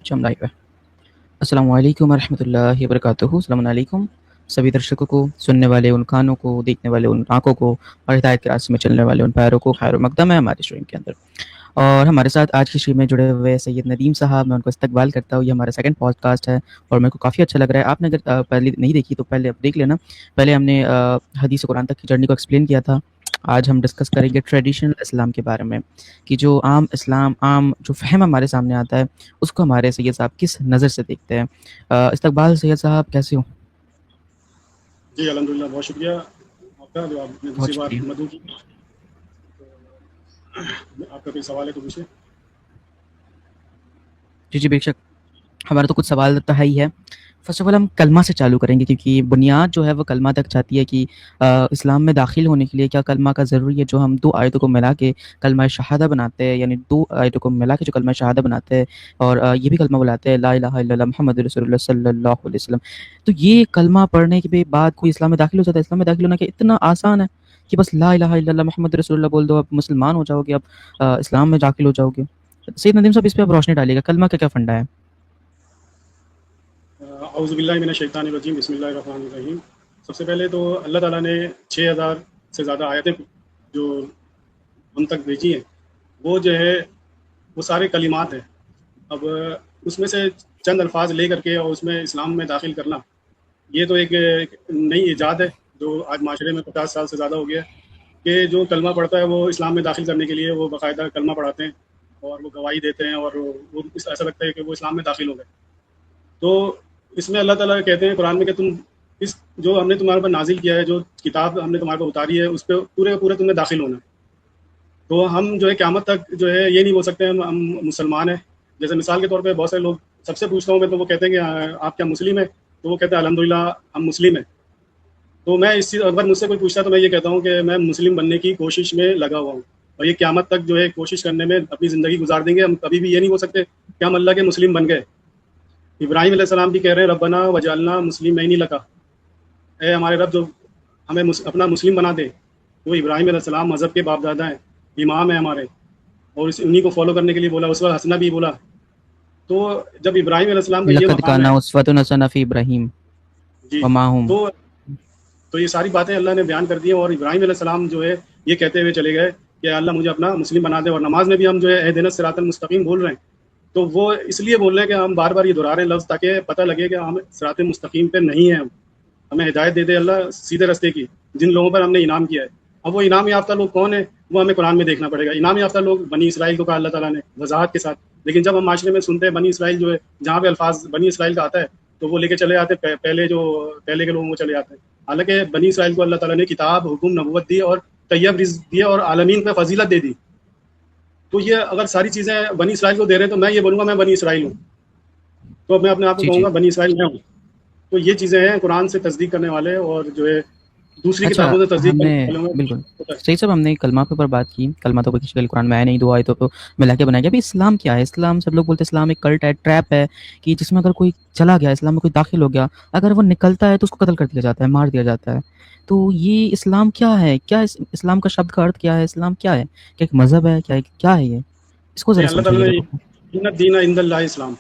اچھا ہم لائیو ہے۔ السلام علیکم ورحمۃ اللہ وبرکاتہ۔ السلام علیکم سبھی درشکوں کو، سننے والے ان کانوں کو، دیکھنے والے ان آنکھوں کو، اور ہدایت کے راستے میں چلنے والے ان پیروں کو خیر و مقدم ہے ہمارے اسٹریم کے اندر۔ اور ہمارے ساتھ آج کی اسٹریم میں جڑے ہوئے سید ندیم صاحب، میں ان کو استقبال کرتا ہوں۔ یہ ہمارا سیکنڈ پوڈ کاسٹ ہے اور میرے کو کافی اچھا لگ رہا ہے۔ آپ نے اگر پہلے نہیں دیکھی تو پہلے اب دیکھ لینا۔ پہلے ہم نے حدیث قرآن تک کی جرنی کو ایکسپلین کیا تھا۔ آج ہم ڈسکس کریں گے ٹریڈیشنل اسلام کے بارے میں، کہ جو عام اسلام، عام جو فہم ہمارے سامنے آتا ہے اس کو ہمارے سید صاحب کس نظر سے دیکھتے ہیں۔ استقبال سید صاحب، کیسے ہو؟ جی الحمدللہ، بہت شکریہ آپ کا جو آپ نے بہت دوسری بار شکریہ۔ مدعو کی۔ آپ کا کوئی سوال ہے تو پوچھیں۔ جی بے شک، ہمارا تو کچھ سوال تو ہے ہی ہے۔ فرسٹ آف آل ہم کلمہ سے چالو کریں گے، کیونکہ بنیاد جو ہے وہ کلمہ تک چاہتی ہے کہ اسلام میں داخل ہونے کے لیے کیا کلمہ کا ضروری ہے، جو ہم دو آیتوں کو ملا کے کلمہ شہادہ بناتے ہیں، یعنی دو آیتوں کو ملا کے جو کلمہ شہادہ بناتے ہیں، اور یہ بھی کلمہ بلاتے ہیں لا الہ الا اللہ محمد رسول اللہ صلی اللہ علیہ وسلم۔ تو یہ کلمہ پڑھنے کے بعد کوئی اسلام میں داخل ہو جاتا ہے۔ اسلام میں داخل ہونا کہ اتنا آسان ہے کہ بس لا الہ الا اللہ محمد رسول اللہ بول دو، اب مسلمان ہو جاؤ گے، اب اسلام میں داخل ہو جاؤ گے۔ سید ندیم صاحب، اس پہ آپ روشنی ڈالیے گا، کلمہ کا کیا فنڈا ہے؟ اعوذ باللہ من الشیطان الرجیم، بسم اللہ الرحمن الرحیم۔ سب سے پہلے تو اللہ تعالیٰ نے 6000 سے زیادہ آیتیں جو ہم تک بھیجی ہیں، وہ جو ہے وہ سارے کلمات ہیں۔ اب اس میں سے چند الفاظ لے کر کے اور اس میں اسلام میں داخل کرنا، یہ تو ایک نئی ایجاد ہے جو آج معاشرے میں 50 سال سے زیادہ ہو گیا کہ جو کلمہ پڑھتا ہے وہ اسلام میں داخل کرنے کے لیے وہ باقاعدہ کلمہ پڑھاتے ہیں اور وہ گواہی دیتے ہیں، اور وہ ایسا لگتا ہے کہ وہ اسلام میں داخل ہو گئے۔ تو اس میں اللہ تعالیٰ کہتے ہیں قرآن میں کہ تم اس جو ہم نے تمہارے پر نازل کیا ہے، جو کتاب ہم نے تمہارے پر اتاری ہے، اس پہ پورے پورے تم نے داخل ہونا ہے۔ تو ہم جو ہے قیامت تک جو ہے یہ نہیں بول سکتے ہم مسلمان ہیں۔ جیسے مثال کے طور پہ بہت سارے لوگ، سب سے پوچھتا ہوں میں تو وہ کہتے ہیں کہ آپ کیا مسلم ہیں؟ تو وہ کہتے ہیں الحمدللہ ہم مسلم ہیں۔ تو میں اس چیز، اگر مجھ سے کوئی پوچھتا ہے تو میں یہ کہتا ہوں کہ میں مسلم بننے کی کوشش میں لگا ہوا ہوں، اور یہ قیامت تک جو ہے کوشش کرنے میں اپنی زندگی گزار دیں گے۔ ہم کبھی بھی یہ نہیں بول سکتے کہ ہم اللہ کے مسلم بن گئے۔ ابراہیم علیہ السلام بھی کہہ رہے ہیں ربنا وجعلنا مسلمین لک، اے ہمارے رب جو ہمیں اپنا مسلم بنا دے۔ وہ ابراہیم علیہ السلام مذہب کے باپ دادا ہیں، امام ہیں ہمارے، اور انہی کو فالو کرنے کے لیے بولا، اسوہ حسنہ بھی بولا۔ تو جب ابراہیم علیہ السلام کا یہ لقد مقام کان ہے، اسوۃ حسنہ فی ابراہیم جی، وما ہم۔ تو یہ ساری باتیں اللہ نے بیان کر دی ہیں، اور ابراہیم علیہ السلام جو ہے یہ کہتے ہوئے چلے گئے کہ اللہ مجھے اپنا مسلم بنا دے۔ اور نماز میں بھی ہم جو ہے اہدنا الصراط المستقیم بول رہے ہیں، تو وہ اس لیے بول رہے ہیں کہ ہم بار بار یہ دہرا رہے ہیں لفظ تاکہ پتہ لگے کہ ہم صراط مستقیم پہ نہیں ہیں۔ ہمیں ہدایت دے دے اللہ سیدھے راستے کی، جن لوگوں پر ہم نے انعام کیا ہے۔ اب وہ انعام یافتہ لوگ کون ہیں، وہ ہمیں قرآن میں دیکھنا پڑے گا۔ انعام یافتہ لوگ بنی اسرائیل کو کہا اللہ تعالیٰ نے وضاحت کے ساتھ، لیکن جب ہم معاشرے میں سنتے ہیں بنی اسرائیل جو ہے، جہاں پہ الفاظ بنی اسرائیل کا آتا ہے تو وہ لے کے چلے آتے پہلے کے لوگوں کو چلے آتے ہیں۔ حالانکہ بنی اسرائیل کو اللہ تعالیٰ نے کتاب، حکم، نبوت دی اور طیب رزق دیا اور عالمین پہ فضیلت دے دی۔ تو یہ اگر ساری چیزیں بنی اسرائیل کو دے رہے ہیں تو میں یہ بولوں گا میں بنی اسرائیل ہوں، تو میں اپنے آپ کو جی کہوں جی، گا بنی اسرائیل میں ہوں۔ تو یہ چیزیں ہیں قرآن سے تصدیق کرنے والے، اور جو ہے دوسری اچھا کتابوں سے تصدیق ہم نے کرنے والوں بالکل میں صحیح صاحب، ہم نے کلمہ کے اوپر بات کی۔ کلمہ تو کوئی کسی قرآن میں ہے نہیں، دو آیتوں کو ملا کے بنایا گیا۔ ابھی اسلام کیا ہے؟ اسلام سب لوگ بولتے ہیں اسلام ایک کلٹ ہے، ٹریپ ہے، کہ جس میں اگر کوئی چلا گیا، اسلام میں کوئی داخل ہو گیا، اگر وہ نکلتا ہے تو اس کو قتل کر دیا جاتا ہے، مار دیا جاتا ہے۔ تو یہ اسلام کیا ہے؟ کیا اسلام کا شبد کا ارتھ کیا ہے؟ اسلام کیا ہے؟ کیا ایک مذہب ہے؟ کیا ہے یہ؟ اس کو ذرا اللہ سمجھائیے تعالیٰ نے لوگوں کو۔ ان الدین عند اللہ اسلام،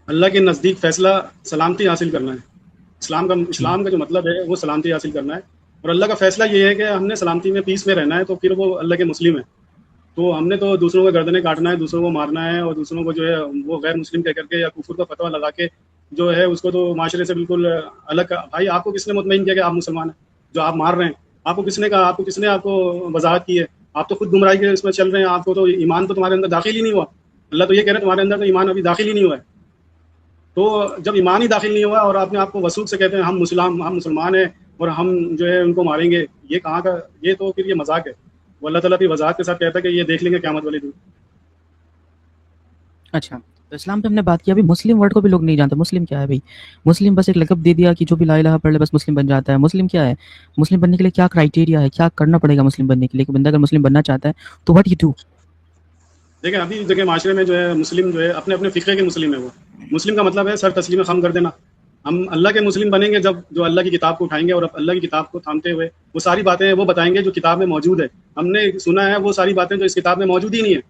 اللہ کے نزدیک فیصلہ سلامتی حاصل کرنا ہے۔ جی اسلام کا جو مطلب ہے وہ سلامتی حاصل کرنا ہے، اور اللہ کا فیصلہ یہ ہے کہ ہم نے سلامتی میں، پیس میں رہنا ہے، تو پھر وہ اللہ کے مسلم ہیں۔ تو ہم نے تو دوسروں کو گردنیں کاٹنا ہے، دوسروں کو مارنا ہے، اور دوسروں کو جو ہے وہ غیر مسلم کہہ کر کے یا کفر کا فتویٰ لگا کے جو ہے اس کو تو معاشرے سے بالکل الگ۔ بھائی آپ کو کس نے مطمئن کیا کہ آپ مسلمان ہیں جو آپ مار رہے ہیں؟ آپ کو کس نے کہا؟ کس نے آپ کو وضاحت کی ہے؟ آپ تو خود گمراہی کے اس میں چل رہے ہیں، آپ کو تو ایمان تو تمہارے اندر داخل ہی نہیں ہوا۔ اللہ تو یہ کہہ رہے ہیں تمہارے اندر تو ایمان ابھی داخل ہی نہیں ہوا ہے۔ تو جب ایمان ہی داخل نہیں ہوا اور آپ نے آپ کو وسوق سے کہتے ہیں ہم مسلمان ہیں اور ہم جو ہے ان کو ماریں گے، یہ کہاں کا؟ یہ تو پھر یہ مذاق ہے۔ وہ اللہ تعالیٰ بھی وضاحت کے ساتھ کہتا ہے کہ یہ دیکھ لیں گے قیامت والے دن۔ اچھا، تو اسلام پہ ہم نے بات کی۔ ابھی مسلم ورڈ کو بھی لوگ نہیں جانتے، مسلم کیا ہے بھائی؟ مسلم بس ایک لقب دے دیا کہ جو بھی لا الہ پڑھ لے بس مسلم بن جاتا ہے۔ مسلم کیا ہے؟ مسلم بننے کے لیے کیا کرائٹیریا ہے؟ کیا کرنا پڑے گا مسلم بننے کے لیے؟ کہ بندہ اگر مسلم بننا چاہتا ہے تو واٹ یو ڈو؟ دیکھیں ابھی دیکھیں معاشرے میں جو ہے مسلم جو ہے اپنے اپنے فقہ کے مسلم ہے۔ وہ مسلم کا مطلب ہے سر تسلیم خم کر دینا۔ ہم اللہ کے مسلم بنیں گے جب جو اللہ کی کتاب کو اٹھائیں گے اور اللہ کی کتاب کو تھامتے ہوئے وہ ساری باتیں وہ بتائیں گے جو کتاب میں موجود ہے۔ ہم نے سنا ہے وہ ساری باتیں جو اس کتاب میں موجود ہی نہیں ہے،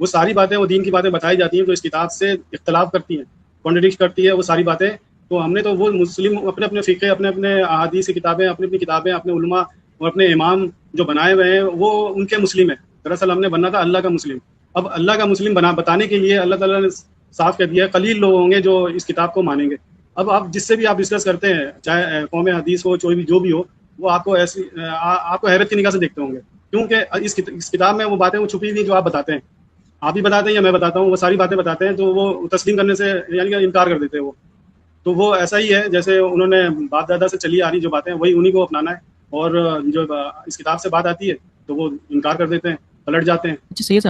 وہ ساری باتیں وہ دین کی باتیں بتائی جاتی ہیں تو اس کتاب سے اختلاف کرتی ہیں، کانٹرڈکٹ کرتی ہے وہ ساری باتیں. تو ہم نے تو وہ مسلم اپنے اپنے فقہ، اپنے اپنے احادیث کی کتابیں، اپنی اپنی کتابیں، اپنے علماء اور اپنے امام جو بنائے ہوئے ہیں وہ ان کے مسلم ہیں. دراصل ہم نے بننا تھا اللہ کا مسلم. اب اللہ کا مسلم بتانے کے لیے اللہ تعالیٰ نے صاف کر دیا ہے قلیل لوگ ہوں گے جو اس کتاب کو مانیں گے. اب آپ جس سے بھی آپ ڈسکس کرتے ہیں، چاہے قوم حدیث ہو، جو بھی ہو، وہ آپ کو ایسی آپ کو حیرت کی نگاہ سے دیکھتے ہوں گے، کیونکہ اس کتاب میں وہ باتیں وہ چھپی ہوئی جو آپ بتاتے ہیں، آپ بھی بتاتے ہیں یا میں بتاتا ہوں، وہ ساری باتیں بتاتے ہیں تو وہ تسلیم کرنے سے یعنی کہ انکار کر دیتے ہیں وہ. تو وہ ایسا ہی ہے جیسے انہوں نے باپ دادا سے چلی آ رہی جو باتیں وہی انہی کو اپنانا ہے، اور جو اس کتاب سے بات آتی ہے تو وہ انکار کر دیتے ہیں، پلٹ جاتے ہیں. اچھا سید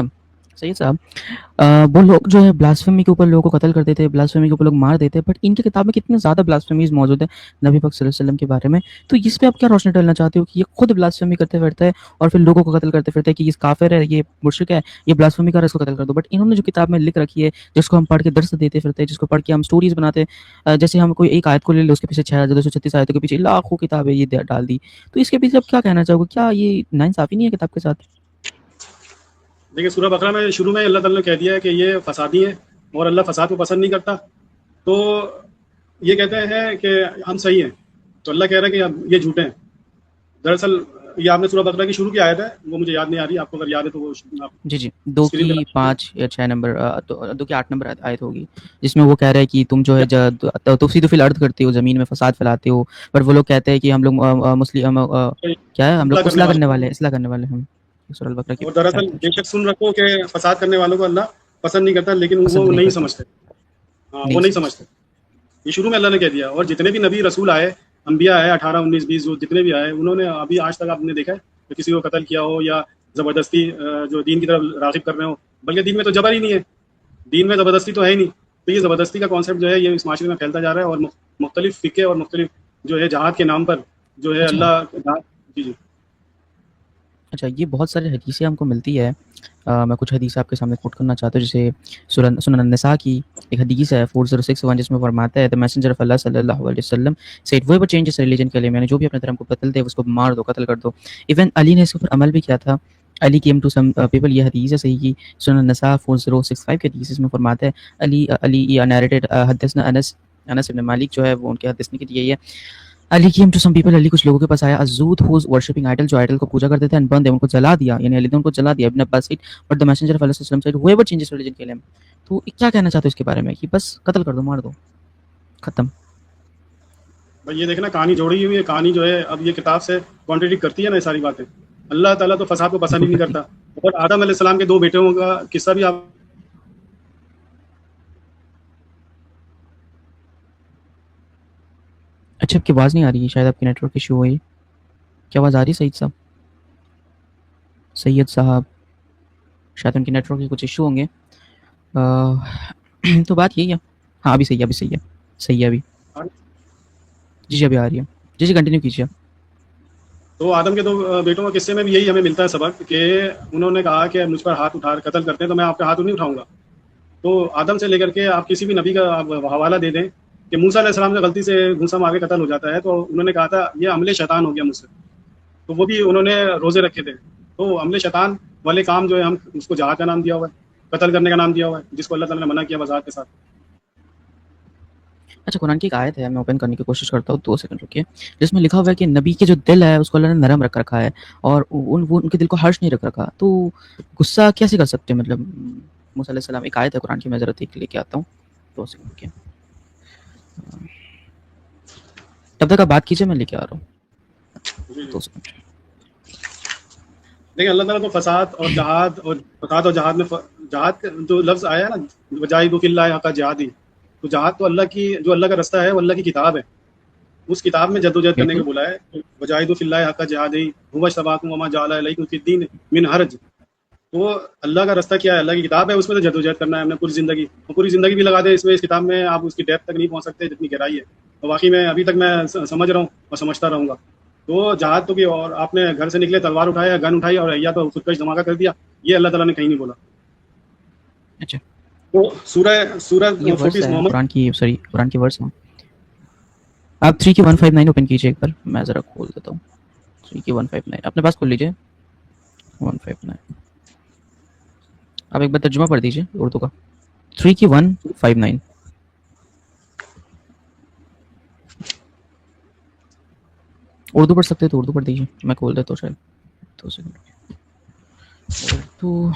صاحب وہ لوگ جو ہے بلاسفیمی کے اوپر لوگوں کو قتل کر دیتے ہیں، بلاسفیمی کے اوپر لوگ مار دیتے ہیں، بٹ ان کی کتاب میں کتنے زیادہ بلاسفیمیز موجود ہیں نبی پاک صلی اللہ علیہ وسلم کے بارے میں. تو اس پہ آپ کیا روشنی ڈالنا چاہتے ہو کہ یہ خود بلاسفیمی کرتے پھرتا ہے اور پھر لوگوں کو قتل کرتے پھرتا ہے کہ یہ کافر ہے، یہ مشرک ہے، یہ بلاسفیمی کر رہا ہے، اس کو قتل کر دو. بٹ انہوں نے جو کتاب میں لکھ رکھی ہے جس کو ہم پڑھ کے درس دیتے پھرتے ہیں، جس کو پڑھ کے ہم سٹوریز بناتے ہیں، جیسے ہم کوئی ایک آیت کو لے لیں اس کے پیچھے 6236 آیتوں کے پیچھے لاکھوں کتابیں یہ ڈال دی. تو اس کے پیچھے آپ کیا کہنا چاہو گے؟ کیا یہ ناانصافی نہیں ہے کتاب کے ساتھ؟ دیکھیے سورہ بقرہ میں شروع میں اللہ تعالیٰ نے کہہ دیا ہے کہ یہ فسادی ہیں اور اللہ فساد کو پسند نہیں کرتا. تو یہ کہتے ہیں کہ ہم صحیح ہیں، تو اللہ کہہ رہا ہے کہ یہ جھوٹے ہیں. دراصل یہ آپ نے سورہ بقرہ کی شروع کی آیت ہے، وہ مجھے یاد نہیں آ رہی، آپ کو اگر یاد ہے تو وہ آپ جی 2 اسکرین پہ کی لگا 5 یا 6 نمبر 2 کی 8 نمبر آیت ہوگی، جس میں وہ کہہ رہے ہیں کہ تم جو ہے تفسید فی الارض کرتے ہو، زمین میں فساد پھیلاتے ہو. پر وہ لوگ کہتے ہیں کہ ہم لوگ مسلم کیا ہے، ہم لوگ اصلاح کرنے والے ہیں. سورہ البقرہ کی اور دراصل بے شک سن رکھو کہ فساد کرنے والوں کو اللہ پسند نہیں کرتا، لیکن وہ نہیں سمجھتے. ہاں وہ نہیں سمجھتے. یہ شروع میں اللہ نے کہہ دیا. اور جتنے بھی نبی رسول آئے، انبیاء آئے 18 19 20 جو جتنے بھی آئے، انہوں نے ابھی آج تک آپ نے دیکھا ہے کہ کسی کو قتل کیا ہو یا زبردستی جو دین کی طرف راغب کر رہے ہو. بلکہ دین میں تو جبر ہی نہیں ہے، دین میں زبردستی تو ہے ہی نہیں. تو یہ زبردستی کا کانسیپٹ جو ہے یہ اس معاشرے میں پھیلتا جا رہا ہے، اور مختلف فقے اور مختلف جو ہے جہاد کے نام پر جو ہے اللہ جی اچھا یہ بہت سارے حدیثیں ہم کو ملتی ہے. میں کچھ حدیث آپ کے سامنے کوٹ کرنا چاہتا ہوں، جیسے سنن النساء کی ایک حدیث ہے 4061 جس میں فرماتا ہے the messenger of Allah صلی اللہ علیہ وسلم said whoever changes religion کے لیے میں نے جو بھی اپنے دھرم کو بدل دے اس کو مار دو، قتل کر دو. ایون علی نے اس کے اوپر عمل بھی کیا تھا. علی came to some people، یہ حدیث ہے صحیح کی سنن النساء 4065 کی حدیث، اس میں فرماتا ہے علی narrated حدثنا انس بن مالک جو ہے وہ ان کے حدیث کی یہی ہے. علی came to some people، علی کچھ لوگوں کے پاس آیا، الزود who was worshipping idol، جو آئیڈل کو پوجا کرتے تھے، and burned them، ان کو جلا دیا، یعنی علی نے ان کو جلا دیا. ابن عباس said but the messenger of Allah صلی اللہ علیہ وسلم said whoever changes religion kill him. تو کیا کہنا چاہتے ہو اس کے بارے میں کہ بس قتل کر دو، مار دو، ختم؟ بھائی یہ دیکھنا کہانی جوڑی ہوئی ہے، کہانی جو ہے اب یہ کتاب سے کانٹرڈکٹ کرتی ہے نا یہ ساری باتیں. اللہ تعالیٰ تو فساد کو پسند ہی نہیں کرتا. اور آدم علیہ السلام کے 2 بیٹوں کا قصہ بھی آپ اچھا آپ کی آواز نہیں آ رہی ہے، شاید آپ کی نیٹ ورک ایشو ہوئی. کیا آواز آ رہی ہے سید صاحب؟ شاید ان کی نیٹ ورک کے کچھ ایشو ہوں گے. تو بات یہی ہے. ہاں ابھی صحیح ہے صحیح ہے ابھی. جی ابھی آ رہی ہے. جی کنٹینیو کیجیے. تو آدم کے 2 بیٹوں کا قصے میں بھی یہی ہمیں ملتا ہے سبق کہ انہوں نے کہا کہ مجھ پر ہاتھ اٹھا قتل کرتے ہیں تو میں آپ کا ہاتھ نہیں اٹھاؤں گا. تو آدم سے لے کر کے آپ کسی بھی نبی کا آپ حوالہ دے دیں کہ موسیٰ علیہ السلام سے غلطی سے گھوسا مار کے قتل ہو جاتا ہے، تو انہوں نے کہا تھا یہ عمل شیطان ہو گیا مجھ سے. تو وہ بھی انہوں نے روزے رکھے تھے. تو عمل شیطان والے کام جو ہے ہم اس کو جہاد کا نام دیا ہوا ہے، قتل کرنے کا نام دیا ہوا ہے، جس کو اللہ تعالیٰ نے منع کیا وضاحت کے ساتھ. اچھا قرآن کی ایک آیت ہے، میں اوپن کرنے کی کوشش کرتا ہوں، 2 سیکنڈ رکیے، جس میں لکھا ہوا ہے کہ نبی کے جو دل ہے اس کو اللہ نے نرم رکھ رکھا ہے اور ان کے دل کو ہرش نہیں رکھ رکھا. تو غصہ کیسے کر سکتے ہیں؟ مطلب موسیٰ علیہ السلام، ایک آیت ہے قرآن کی، میں ذرا دیکھ لے کے آتا ہوں. 2 سیکنڈ رکیے، تب تک آپ بات کیجیے، میں لے کے آ رہا ہوں. 2 سیکنڈ. دیکھیں اللہ تعالیٰ تو فساد اور جہاد میں جہاد جو لفظ آیا ہے نا، وجاہدوا فی اللہ حق جہادہ، تو جہاد تو اللہ کی جو اللہ کا رستہ ہے وہ اللہ کی کتاب ہے، اس کتاب میں جدوجہد کرنے کو بولا ہے. وجاہدوا فی اللہ حق جہادہ هو اجتباکم وما جعل علیکم فی الدین من حرج. تو اللہ کا رستہ کیا ہے؟ اللہ کی کتاب ہے، اس میں تو جدوجہد کرنا ہے ہم نے پوری زندگی بھی لگا دیں اس میں، اس کتاب میں آپ اس کی ڈیپتھ تک نہیں پہنچ سکتے جتنی گہرائی ہے. تو واقعی میں ابھی تک میں سمجھ رہا ہوں اور سمجھتا رہوں گا. تو جہاد تو بھی، اور آپ نے گھر سے نکلے تلوار اٹھایا، گن اٹھائی اور یا تو خودکش دھماکہ کر دیا، یہ اللہ تعالیٰ نے کہیں نہیں بولا. اچھا تو سورہ 40 محمد قرآن کی ورس ہے. آپ 3 کی 159 اوپن کیجیے ایک بار، میں ذرا کھول دیتا ہوں. 3 کی 159 اپنے پاس کھول لیجیے. 159 آپ ایک بار ترجمہ پڑھ دیجیے اردو کا 3 کی 159. اردو پڑھ سکتے تو اردو پڑھ دیجیے, میں کھول دیتا ہوں شاید 2 سیکنڈ. اردو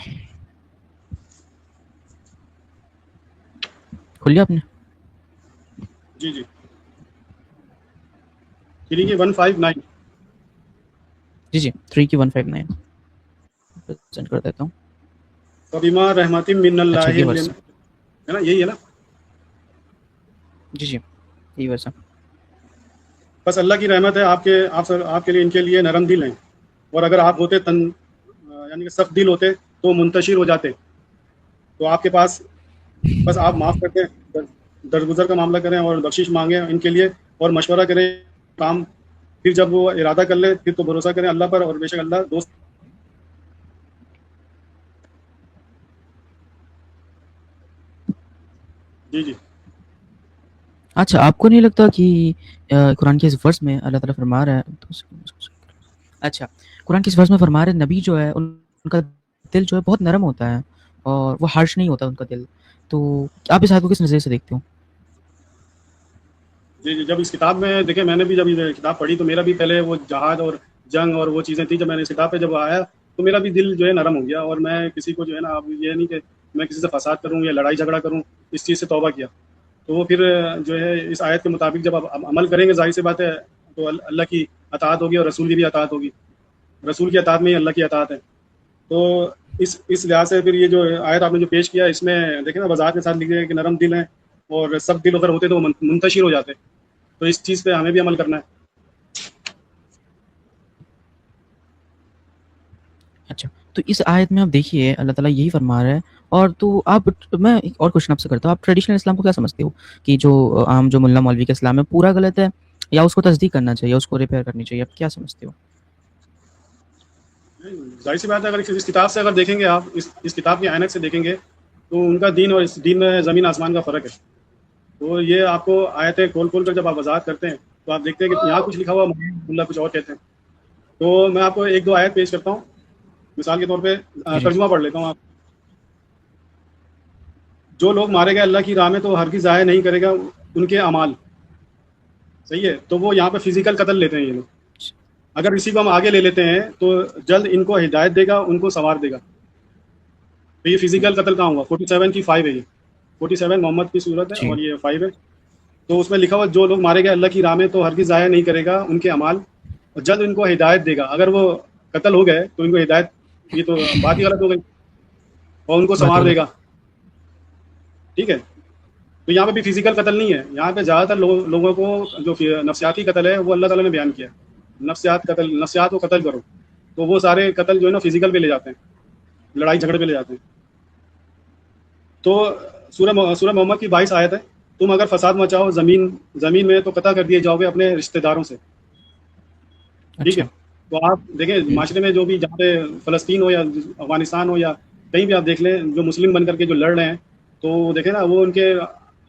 کھول لیا آپ نے؟ جی جی 3 کی 159. جی جی 3 کی 159 پریزنٹ کر دیتا ہوں. فبما رحمت من اچھا اللہ یہ ورس ہے نا, یہی ہے نا. جی جی یہ ورس ہے. بس اللہ کی رحمت ہے آپ کے لیے, ان کے لیے نرم دل ہیں, اور اگر آپ ہوتے یعنی کہ سخت دل ہوتے تو منتشر ہو جاتے. تو آپ کے پاس بس آپ معاف کرتے, درگزر کا معاملہ کریں اور بخشش مانگیں ان کے لیے, اور مشورہ کریں کام. پھر جب وہ ارادہ کر لے پھر تو بھروسہ کریں اللہ پر, اور بے شک اللہ دوست. جی جی اچھا آپ کو نہیں لگتا کہ قرآن کے اس ورس میں اللہ تعالیٰ فرما رہا ہے, اچھا قرآن کے اس ورس میں فرما رہے نبی جو ہے ان کا دل جو ہے بہت نرم ہوتا ہے اور وہ ہارش نہیں ہوتا ان کا دل, تو آپ اس آیت کو کس نظریے سے دیکھتے ہو؟ جی جی جب اس کتاب میں دیکھیں, میں نے بھی جب یہ کتاب پڑھی تو میرا بھی پہلے وہ جہاد اور جنگ اور وہ چیزیں تھیں, جب میں نے اس کتاب پہ جب آیا تو میرا بھی دل جو ہے نرم ہو گیا, اور میں کسی کو جو ہے نا, اب یہ نہیں کہ میں کسی سے فساد کروں یا لڑائی جھگڑا کروں, اس چیز سے توبہ کیا. تو وہ پھر جو ہے اس آیت کے مطابق جب آپ عمل کریں گے, ظاہر سی بات ہے تو اللہ کی اطاعت ہوگی اور رسول کی بھی اطاعت ہوگی. رسول کی اطاعت میں ہی اللہ کی اطاعت ہے. تو اس لحاظ سے پھر یہ جو آیت آپ نے جو پیش کیا, اس میں دیکھیں نا وضاحت کے ساتھ لکھ دیا کہ نرم دل ہیں, اور سخت دل اگر ہوتے تو وہ منتشر ہو جاتے. تو اس چیز پہ ہمیں بھی عمل کرنا ہے. اچھا تو اس آیت میں آپ دیکھیے اللہ تعالیٰ یہی فرما رہا ہے, اور تو آپ, میں ایک اور کوشچن آپ سے کرتا ہوں, آپ ٹریڈیشنل اسلام کو کیا سمجھتے ہو کہ جو عام جو ملا مولوی کا اسلام ہے پورا غلط ہے, یا اس کو تصدیق کرنا چاہیے, اس کو ریپیئر کرنی چاہیے, آپ کیا سمجھتے ہو؟ ظاہر سی بات ہے, اگر اس کتاب سے اگر دیکھیں گے آپ, اس کتاب کے عینک سے دیکھیں گے تو ان کا دین اور اس دین میں زمین آسمان کا فرق ہے. تو یہ آپ کو آیتیں کھول کر جب آپ وضاحت کرتے ہیں تو آپ دیکھتے ہیں کہ یہاں کچھ لکھا ہوا اللہ کچھ اور کہتے ہیں. تو میں آپ کو ایک دو آیت پیش کرتا ہوں, مثال کے طور پہ جی جی ترجمہ پڑھ لیتا ہوں. آپ جو لوگ مارے گئے اللہ کی راہ میں تو ہرگز ضائع نہیں کرے گا ان کے اعمال. صحیح ہے, تو وہ یہاں پہ فزیکل قتل لیتے ہیں یہ لوگ. اگر اسی کو ہم آگے لے لیتے ہیں تو جلد ان کو ہدایت دے گا, ان کو سنوار دے گا. تو یہ فزیکل قتل کہاں ہوا؟ 47 کی 5 ہے, یہ 47 محمد کی صورت ہے جی اور یہ 5 ہے. تو اس میں لکھا ہوا جو لوگ مارے گئے اللہ کی راہ میں تو ہرگز ضائع نہیں کرے گا ان کے اعمال, اور جلد ان کو ہدایت دے گا. اگر وہ قتل ہو گئے تو ان کو ہدایت, یہ تو بات ہی غلط ہو گئی, اور ان کو بات سنوار دے غلط گا. ٹھیک ہے, تو یہاں پہ بھی فزیکل قتل نہیں ہے, یہاں پہ زیادہ تر لوگوں کو جو نفسیاتی قتل ہے وہ اللہ تعالیٰ نے بیان کیا ہے. نفسیات کو قتل کرو, تو وہ سارے قتل جو ہے نا فزیکل پہ لے جاتے ہیں, لڑائی جھگڑے پہ لے جاتے ہیں. تو سورہ محمد کی 22 آیت ہے, تم اگر فساد مچاؤ زمین میں تو قطع کر دیے جاؤ گے اپنے رشتہ داروں سے. ٹھیک ہے, اچھا تو آپ دیکھیں معاشرے میں جو بھی جہاں پہ فلسطین ہو یا افغانستان ہو یا کہیں بھی آپ دیکھ لیں, جو مسلم بن کر کے جو لڑ رہے ہیں, تو دیکھیں نا وہ ان کے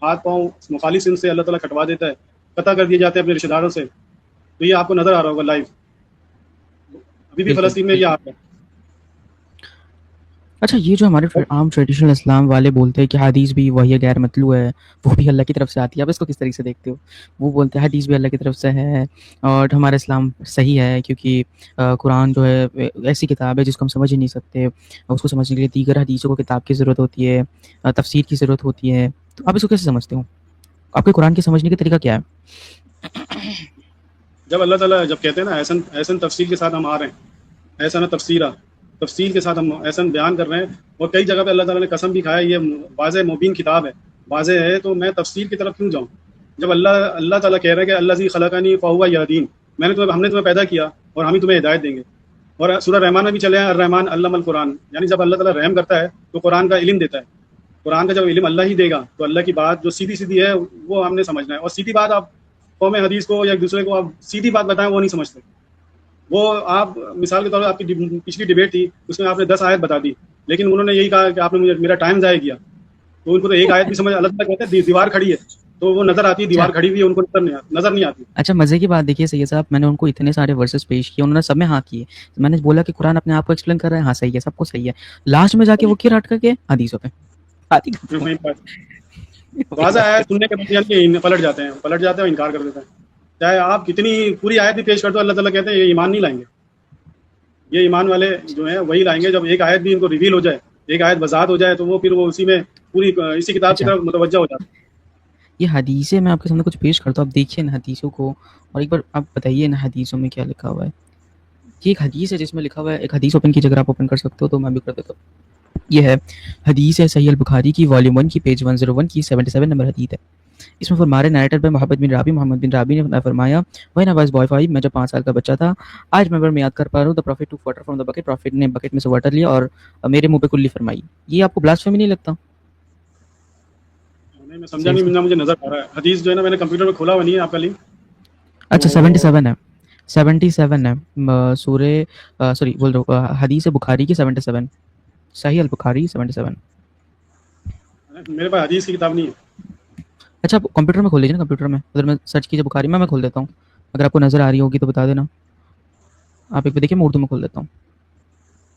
ہاتھ پاؤں مخالف ان سے اللہ تعالیٰ کٹوا دیتا ہے, قطع کر دیے جاتے ہیں اپنے رشتہ داروں سے. تو یہ آپ کو نظر آ رہا ہوگا لائیو, ابھی بھی بالکل فلسطین میں یہ بالکل. آ رہا ہے. اچھا یہ جو ہمارے عام ٹریڈیشنل اسلام والے بولتے ہیں کہ حدیث بھی وہی غیر مطلوع ہے, وہ بھی اللہ کی طرف سے آتی ہے, آپ اس کو کس طریقے سے دیکھتے ہو؟ وہ بولتے ہیں حدیث بھی اللہ کی طرف سے ہے اور ہمارا اسلام صحیح ہے کیونکہ قرآن جو ہے ایسی کتاب ہے جس کو ہم سمجھ ہی نہیں سکتے, اس کو سمجھنے کے لیے دیگر حدیثوں کو کتاب کی ضرورت ہوتی ہے, تفسیر کی ضرورت ہوتی ہے. تو آپ اس کو کیسے سمجھتے ہو؟ آپ کے قرآن کے سمجھنے کا طریقہ کیا ہے؟ جب اللہ تعالیٰ جب کہتے ہیں نا ایسن تفصیل کے ساتھ ہم آ رہے ہیں, ایسا نہ تفصیل کے ساتھ ہم ایسا بیان کر رہے ہیں, اور کئی جگہ پہ اللہ تعالیٰ نے قسم بھی کھایا یہ واضح مبین کتاب ہے, واضح ہے, تو میں تفصیل کی طرف کیوں جاؤں؟ جب اللہ تعالیٰ کہہ رہے ہیں کہ اللہ ذی خلقانی فہو یہدین, ہم نے تمہیں پیدا کیا اور ہم ہی تمہیں ہدایت دیں گے. اور سورہ رحمان میں بھی چلے ہیں الرحمن علم القرآن, یعنی جب اللہ تعالیٰ رحم کرتا ہے تو قرآن کا علم دیتا ہے. قرآن کا جب علم اللہ ہی دے گا تو اللہ کی بات جو سیدھی ہے وہ ہم نے سمجھنا ہے. اور سیدھی بات آپ قوم حدیث کو یا ایک دوسرے کو آپ سیدھی بات بتائیں وہ نہیں سمجھتے. وہ آپ مثال کے طور پر آپ کی پچھلی ڈبیٹ تھی, اس میں آپ نے 10 آیت بتا دی, لیکن انہوں نے یہی کہا کہ آپ نے میرا ٹائم ضائع کیا. تو ان کو تو ایک آیت بھی سمجھ, اللہ تعالیٰ کہتے ہیں دیوار کھڑی ہے تو وہ نظر آتی ہے دیوار کھڑی ہوئی ہے ان کو نظر نہیں آتی. اچھا مزے کی بات دیکھیے سید صاحب، میں نے ان کو اتنے سارے ورسز پیش کیے، انہوں نے سب میں ہاں کیے. میں نے بولا کہ قرآن اپنے آپ کو ایکسپلین کر رہا ہے، ہاں صحیح ہے، سب کو صحیح ہے. لاسٹ میں جا کے وہ کیا رٹ کر کے حدیثوں پہ واضح آیت سننے کے بعد یعنی پلٹ جاتے ہیں اور انکار کر دیتے ہیں. چاہے آپ کتنی پوری آیت بھی پیش کر دو، اللہ تعالیٰ کہتے ہیں یہ ایمان نہیں لائیں گے. یہ ایمان والے جو ہیں وہی لائیں گے جب ایک آیت بھی ان کو ریویل ہو جائے، ایک آیت وضاحت ہو جائے، تو وہ پھر وہ اسی میں پوری اسی کتاب کی طرف متوجہ ہو جاتے ہیں. یہ حدیثیں میں آپ کے سامنے کچھ پیش کرتا ہوں، آپ دیکھیے نا حدیثوں کو، اور ایک بار آپ بتائیے نا حدیثوں میں کیا لکھا ہوا ہے. یہ ایک حدیث ہے جس میں لکھا ہوا ہے، ایک حدیث اوپن کیجیے اگر آپ اوپن کر سکتے ہو تو میں بھی کر دیتا ہوں. یہ ہے حدیث ہے صحیح البخاری کی والیوم 1 کی پیج 101 کی 77 نمبر حدیث ہے. اس میں فرما رہے نیریٹر پہ محمد بن رابی نے فرمایا when I was boy 5، میں جب 5 سال کا بچہ تھا، آج میں یاد کر پا رہا ہوں، the prophet took water from the bucket، prophet نے بکٹ میں سے واٹر لیا اور میرے منہ پہ کلی فرمائی. یہ آپ کو بلاسفیمی نہیں لگتا؟ میں سمجھا نہیں، مجھے نظر آ رہا ہے حدیث جو ہے نا، میں نے کمپیوٹر میں کھولا ہوا نہیں ہے آپ کا لنک. اچھا 77 ہے سورہ سوری بول رہا ہوں حدیث بخاری کی 77، صحیح البخاری 77. میرے پاس حدیث کی کتاب نہیں ہے. اچھا آپ کمپیوٹر میں کھول لیجیے نا، کمپیوٹر میں ادھر میں سرچ کیجیے بخاری میں کھول دیتا ہوں، اگر آپ کو نظر آ رہی ہوگی تو بتا دینا. آپ ایک بار دیکھیے میں اردو میں کھول دیتا ہوں.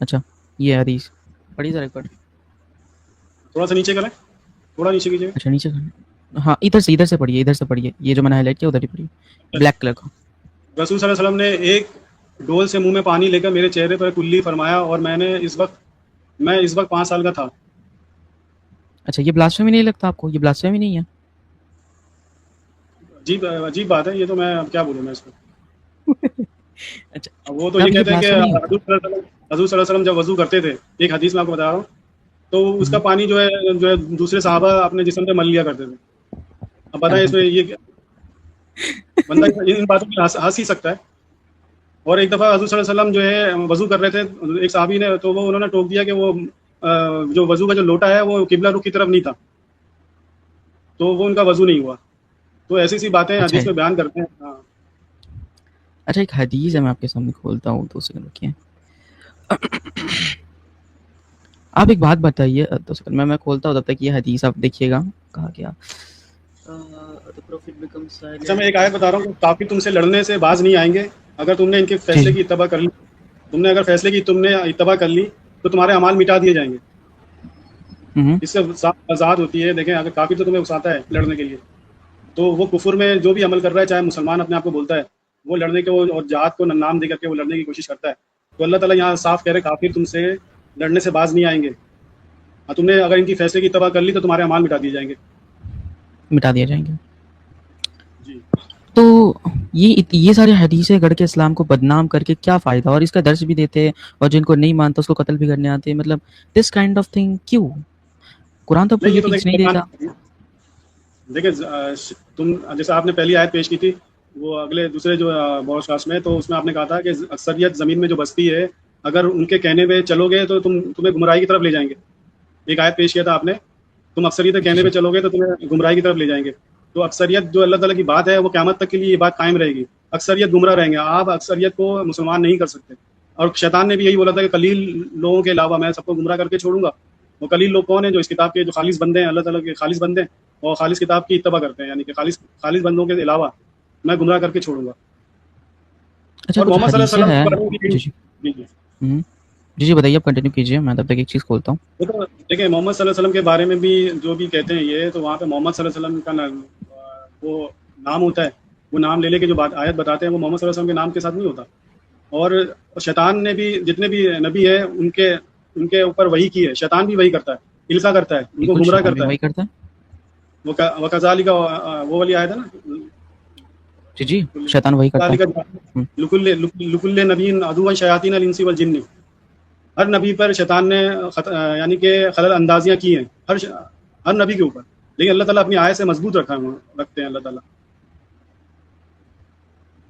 اچھا یہ حدیث پڑھی ذرا ایک بار، تھوڑا سا نیچے کریں، تھوڑا نیچے کیجیے. اچھا نیچے ہاں ادھر سے پڑھیے، یہ جو میں نے ہائی لائٹ کیا ادھر ہی پڑھیے، بلیک کلر کا. رسول صلی اللہ علیہ وسلم نے ایک ڈول سے منہ میں پانی لے کر میرے چہرے پر کلی فرمایا، اور میں اس وقت 5 سال کا تھا. اچھا یہ بلاسفیمی نہیں لگتا آپ کو؟ یہ بلاسفیمی نہیں ہے؟ عجیب بات ہے یہ تو، میں اب کیا بولوں میں اس کو. اچھا وہ تو یہ کہتے ہیں کہ حضور صلی اللہ علیہ وسلم جب وضو کرتے تھے، ایک حدیث میں آپ کو بتا رہا ہوں، تو اس کا پانی جو ہے دوسرے صحابہ اپنے جسم پہ مل لیا کرتے تھے. اب بتائیں اس میں یہ بندہ ان باتوں پہ ہنس ہی سکتا ہے. اور ایک دفعہ حضور صلی اللہ علیہ وسلم جو ہے وضو کر رہے تھے، ایک صحابی نے تو انہوں نے ٹوک دیا کہ وہ جو وضو کا جو لوٹا ہے وہ قبلہ رخ کی طرف نہیں تھا، تو وہ ان کا وضو نہیں ہوا. تو ایسی سی باتیں حدیث میں بیان کرتے ہیں. ہاں اچھا ایک حدیث ہے میں آپ کے سامنے کھولتا ہوں، 2 سیکنڈ رکیے. آپ ایک بات بتائیے، 2 سیکنڈ میں کھولتا ہوں تب تک یہ حدیث آپ دیکھیے گا. کہا گیا اچھا میں ایک آیت بتا رہا ہوں، کافی تم سے لڑنے سے باز نہیں آئیں گے اگر تم نے ان کے فیصلے کی اتباع کر لی. تم نے اگر فیصلے کی تم نے اتباع کر لی تو تمہارے اعمال مٹا دیے جائیں گے. اس سے آزاد ہوتی ہے. دیکھیں اگر کافی تو تمہیں اکساتا ہے لڑنے کے لیے، تو وہ کفر میں جو بھی عمل کر رہا ہے، چاہے مسلمان اپنے آپ کو بولتا ہے، وہ لڑنے کے اور جہاد کو نام دے کر کے وہ لڑنے کی کوشش کرتا ہے، تو اللہ تعالیٰ یہاں صاف کہہ رہے کافر تم سے لڑنے سے باز نہیں آئیں گے. تم نے اگر ان کی فیصلے کی اتباع کر لی تو تمہارے اعمال مٹا دیے جائیں گے. جی تو یہ سارے حدیثیں گڑھ کے اسلام کو بدنام کر کے کیا فائدہ، اور اس کا درس بھی دیتے ہیں، اور جن کو نہیں مانتا اس کو قتل بھی کرنے آتے ہیں. مطلب دس کائنڈ آف تھنگ کیوں؟ قرآن تو یہ چیز نہیں دیتا. دیکھیں تم جیسے آپ نے پہلی آیت پیش کی تھی، وہ اگلے دوسرے جو بوڈ کاسٹ میں، تو اس میں آپ نے کہا تھا کہ اکثریت زمین میں جو بستی ہے، اگر ان کے کہنے پہ چلو گے تو تمہیں گمراہی کی طرف لے جائیں گے. ایک آیت پیش کیا تھا آپ نے، تم اکثریت کے کہنے پہ چلو گے تو تمہیں گمراہی کی طرف لے جائیں گے. تو اکثریت جو اللہ تعالیٰ کی بات ہے وہ قیامت تک کے لیے یہ بات قائم رہے گی. اکثریت گمراہ رہیں گے، آپ اکثریت کو مسلمان نہیں کر سکتے. اور شیطان نے بھی یہی بولا تھا کہ قلیل لوگوں کے علاوہ میں سب کو گمراہ کر کے چھوڑوں گا. وہ قلیل لوگ کون ہیں؟ جو اس کتاب کے جو خالص بندے ہیں، اللہ تعالیٰ کے خالص بندے ہیں، اور خالص کتاب کی اتباع کرتے ہیں، یعنی کہ خالص بندوں کے علاوہ میں گمراہ کر کے چھوڑوں گا. اور محمد صلی اللہ علیہ وسلم جی بتائیے، آپ کنٹینیو کیجیے، میں تب تک ایک چیز کھولتا ہوں. دیکھیں محمد صلی اللہ علیہ وسلم کے بارے میں بھی جو بھی کہتے ہیں یہ، تو وہاں پہ محمد صلی اللہ علیہ وسلم کا وہ نام ہوتا ہے، وہ نام لے کے جو آیت بتاتے ہیں وہ محمد صلی اللہ علیہ وسلم کے نام کے ساتھ نہیں ہوتا. اور شیطان نے بھی جتنے بھی نبی ہیں ان کے اوپر وحی کی ہے. شیطان بھی وہی کرتا ہے، القا کرتا ہے، ان کو گمراہ کرتا ہے. وہ کذالک کا وہ والی آیت ہے نا، جی شیطان وہی کرتا ہے. لکل نبی عدو شیاطین الانس والجن، ہر نبی پر شیطان نے یعنی کہ خلل اندازیاں کی ہیں، ہر نبی کے اوپر. لیکن اللہ تعالیٰ اپنی آیت سے مضبوط رکھتے ہیں اللہ تعالیٰ.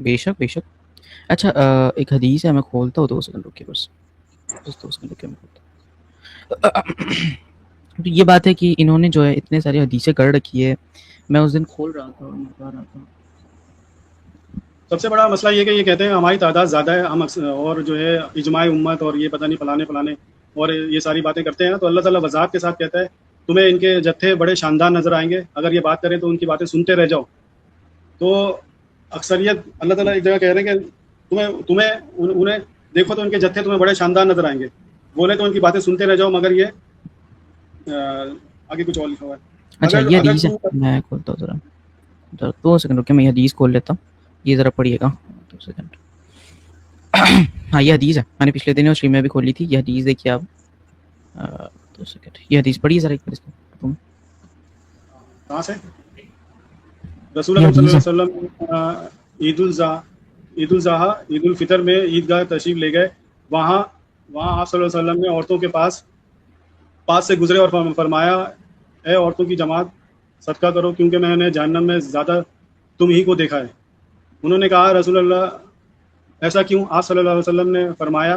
بے شک بے شک. اچھا ایک حدیث ہے، میں کھولتا ہوں، 2 سیکنڈ رکیے بس 2 سیکنڈ رکیے میں کھولتا ہوں. یہ بات ہے کہ انہوں نے جو ہے اتنے ساری حدیثیں کر رکھی ہے. میں اس دن کھول رہا تھا اور میں پڑھ رہا تھا. سب سے بڑا مسئلہ یہ کہ یہ کہتے ہیں ہماری تعداد زیادہ ہے، ہم اور جو ہے اجماع امت اور یہ پتہ نہیں فلانے اور یہ ساری باتیں کرتے ہیں نا. تو اللہ تعالیٰ وضاحت کے ساتھ کہتا ہے تمہیں ان کے جتھے بڑے شاندار نظر آئیں گے، اگر یہ بات کریں تو ان کی باتیں سنتے رہ جاؤ. تو اکثریت اللہ تعالیٰ ایک جگہ کہہ رہے ہیں کہ تمہیں انہیں دیکھو تو ان کے جتھے تمہیں بڑے شاندار نظر آئیں گے، بولے تو ان کی باتیں سنتے رہ جاؤ، مگر یہ آگے کچھ اور لکھا ہوا ہے. اچھا اگر یہ اگر حدیث ہے، میں کھولتا ہوں ذرا 2 سیکنڈ رکے، میں یہ حدیث کھول لیتا ہوں، یہ ذرا پڑھیے گا 2 سیکنڈ. ہاں یہ حدیث ہے، میں نے پچھلے دنوں اسٹریم میں بھی کھولی تھی. یہ حدیث دیکھیے آپ 2 سیکنڈ، یہ حدیث پڑھیے ذرا ایک بار اس کو. کہاں سے؟ رسول یہ اکرم صلی حدیث اللہ ہے. علیہ وسلم عید الاضحیٰ عید الفطر میں عیدگاہ تشریف لے گئے. وہاں آپ صلی اللہ علیہ وسلم نے عورتوں کے پاس سے گزرے اور فرمایا، اے عورتوں کی جماعت، صدقہ کرو کیونکہ میں نے جہنم میں زیادہ تم ہی کو دیکھا ہے. انہوں نے کہا، رسول اللہ ایسا کیوں؟ آپ صلی اللہ علیہ وسلم نے فرمایا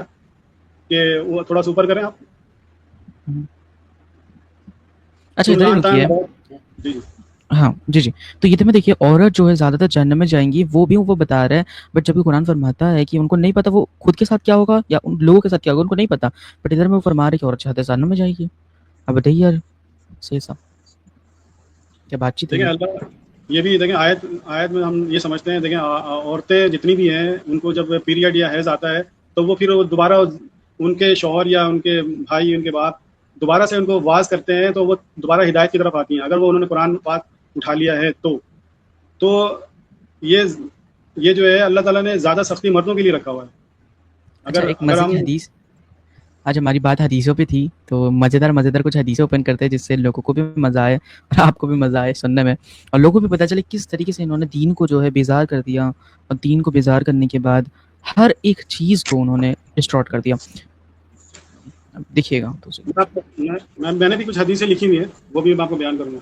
کہ وہ تھوڑا سا اوپر کریں آپ. اچھا ادھر ہی رکیے. جی ہاں جی. تو یہ میں دیکھیے، عورت جو ہے زیادہ تر جہنم میں جائیں گی، وہ بھی وہ بتا رہا ہے، بٹ جب قرآن فرماتا ہے کہ ان کو نہیں پتا وہ خود کے ساتھ کیا ہوگا یا ان لوگوں کے ساتھ کیا ہوگا، ان کو نہیں پتا، بٹ ادھر میں وہ فرما رہے کہ عورت چاہتے جہنم میں جائے گی. اب بتائیے یار، صحیح صاحب کیا بات چیت ہے. دیکھیں اللہ یہ بھی دیکھیں آیت میں ہم یہ سمجھتے ہیں، دیکھیں عورتیں جتنی بھی ہیں ان کو جب پیریڈ یا حیض آتا ہے تو وہ پھر دوبارہ ان کے شوہر یا ان کے بھائی، ان کے باپ دوبارہ سے ان کو واز کرتے ہیں تو وہ دوبارہ ہدایت کی طرف آتی ہیں، اگر وہ انہوں نے قرآن پاک اٹھا لیا ہے تو یہ جو ہے اللہ تعالیٰ نے زیادہ سختی مردوں کے لیے رکھا ہوا ہے. اچھا ایک اگر مزے ہم کی حدیث، آج ہماری بات حدیثوں پہ تھی تو مزیدار کچھ حدیثیں اوپن کرتے ہیں جس سے لوگوں کو بھی مزہ آئے اور آپ کو بھی مزہ آئے سننے میں، اور لوگوں کو بھی پتہ چلے کس طریقے سے انہوں نے دین کو جو ہے بیزار کر دیا، اور دین کو بیزار کرنے کے بعد ہر ایک چیز کو انہوں نے ڈسٹارٹ کر دیا. دیکھیے گا میں نے بھی کچھ حدیثیں لکھی ہوئی ہیں، وہ بھی میں آپ کو بیان کروں گا.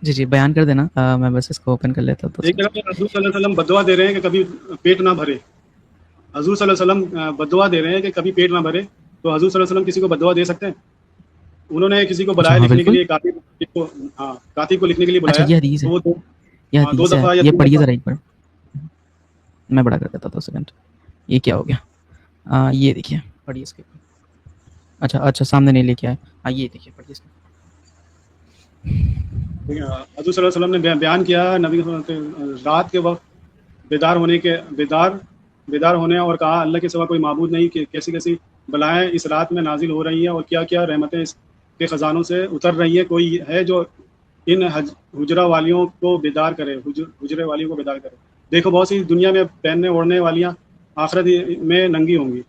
جی بیان کر دینا، میں بس اس کو اوپن کر لیتا ہوں. ایک جگہ پہ حضور صلی اللہ علیہ وسلم بدعا دے رہے ہیں کہ کبھی پیٹ نہ بھرے. حضور صلی اللہ علیہ وسلم بدعا دے رہے ہیں کہ کبھی پیٹ نہ بھرے. تو حضور صلی اللہ علیہ وسلم کسی کو بدعا دے سکتے ہیں؟ انہوں نے کسی کو بلایا لکھنے کے لیے، کاتب کو لکھنے کے لیے اچھا بلایا. یہ حدیث ہے، یہ حدیث ہے، یہ پڑھیے ذرا ایک بار، میں بڑا کر دیتا ہوں 2 سیکنڈ. یہ کیا ہو گیا؟ یہ دیکھیے پڑھیے اس کے. اچھا سامنے نہیں لے کے آئے. ہاں یہ دیکھیے پڑھیے اس کو. حضور صلی اللہ علیہ وسلم نے بیان کیا، نبی رات کے وقت بیدار ہونے اور کہا، اللہ کے سوا کوئی معبود نہیں، کہ کیسی کیسی بلائیں اس رات میں نازل ہو رہی ہیں اور کیا کیا رحمتیں اس کے خزانوں سے اتر رہی ہیں. کوئی ہے جو ان حجرہ والیوں کو بیدار کرے، حجرے والیوں کو بیدار کرے. دیکھو بہت سی دنیا میں پہننے اوڑھنے والیاں آخرت میں ننگی ہوں گی.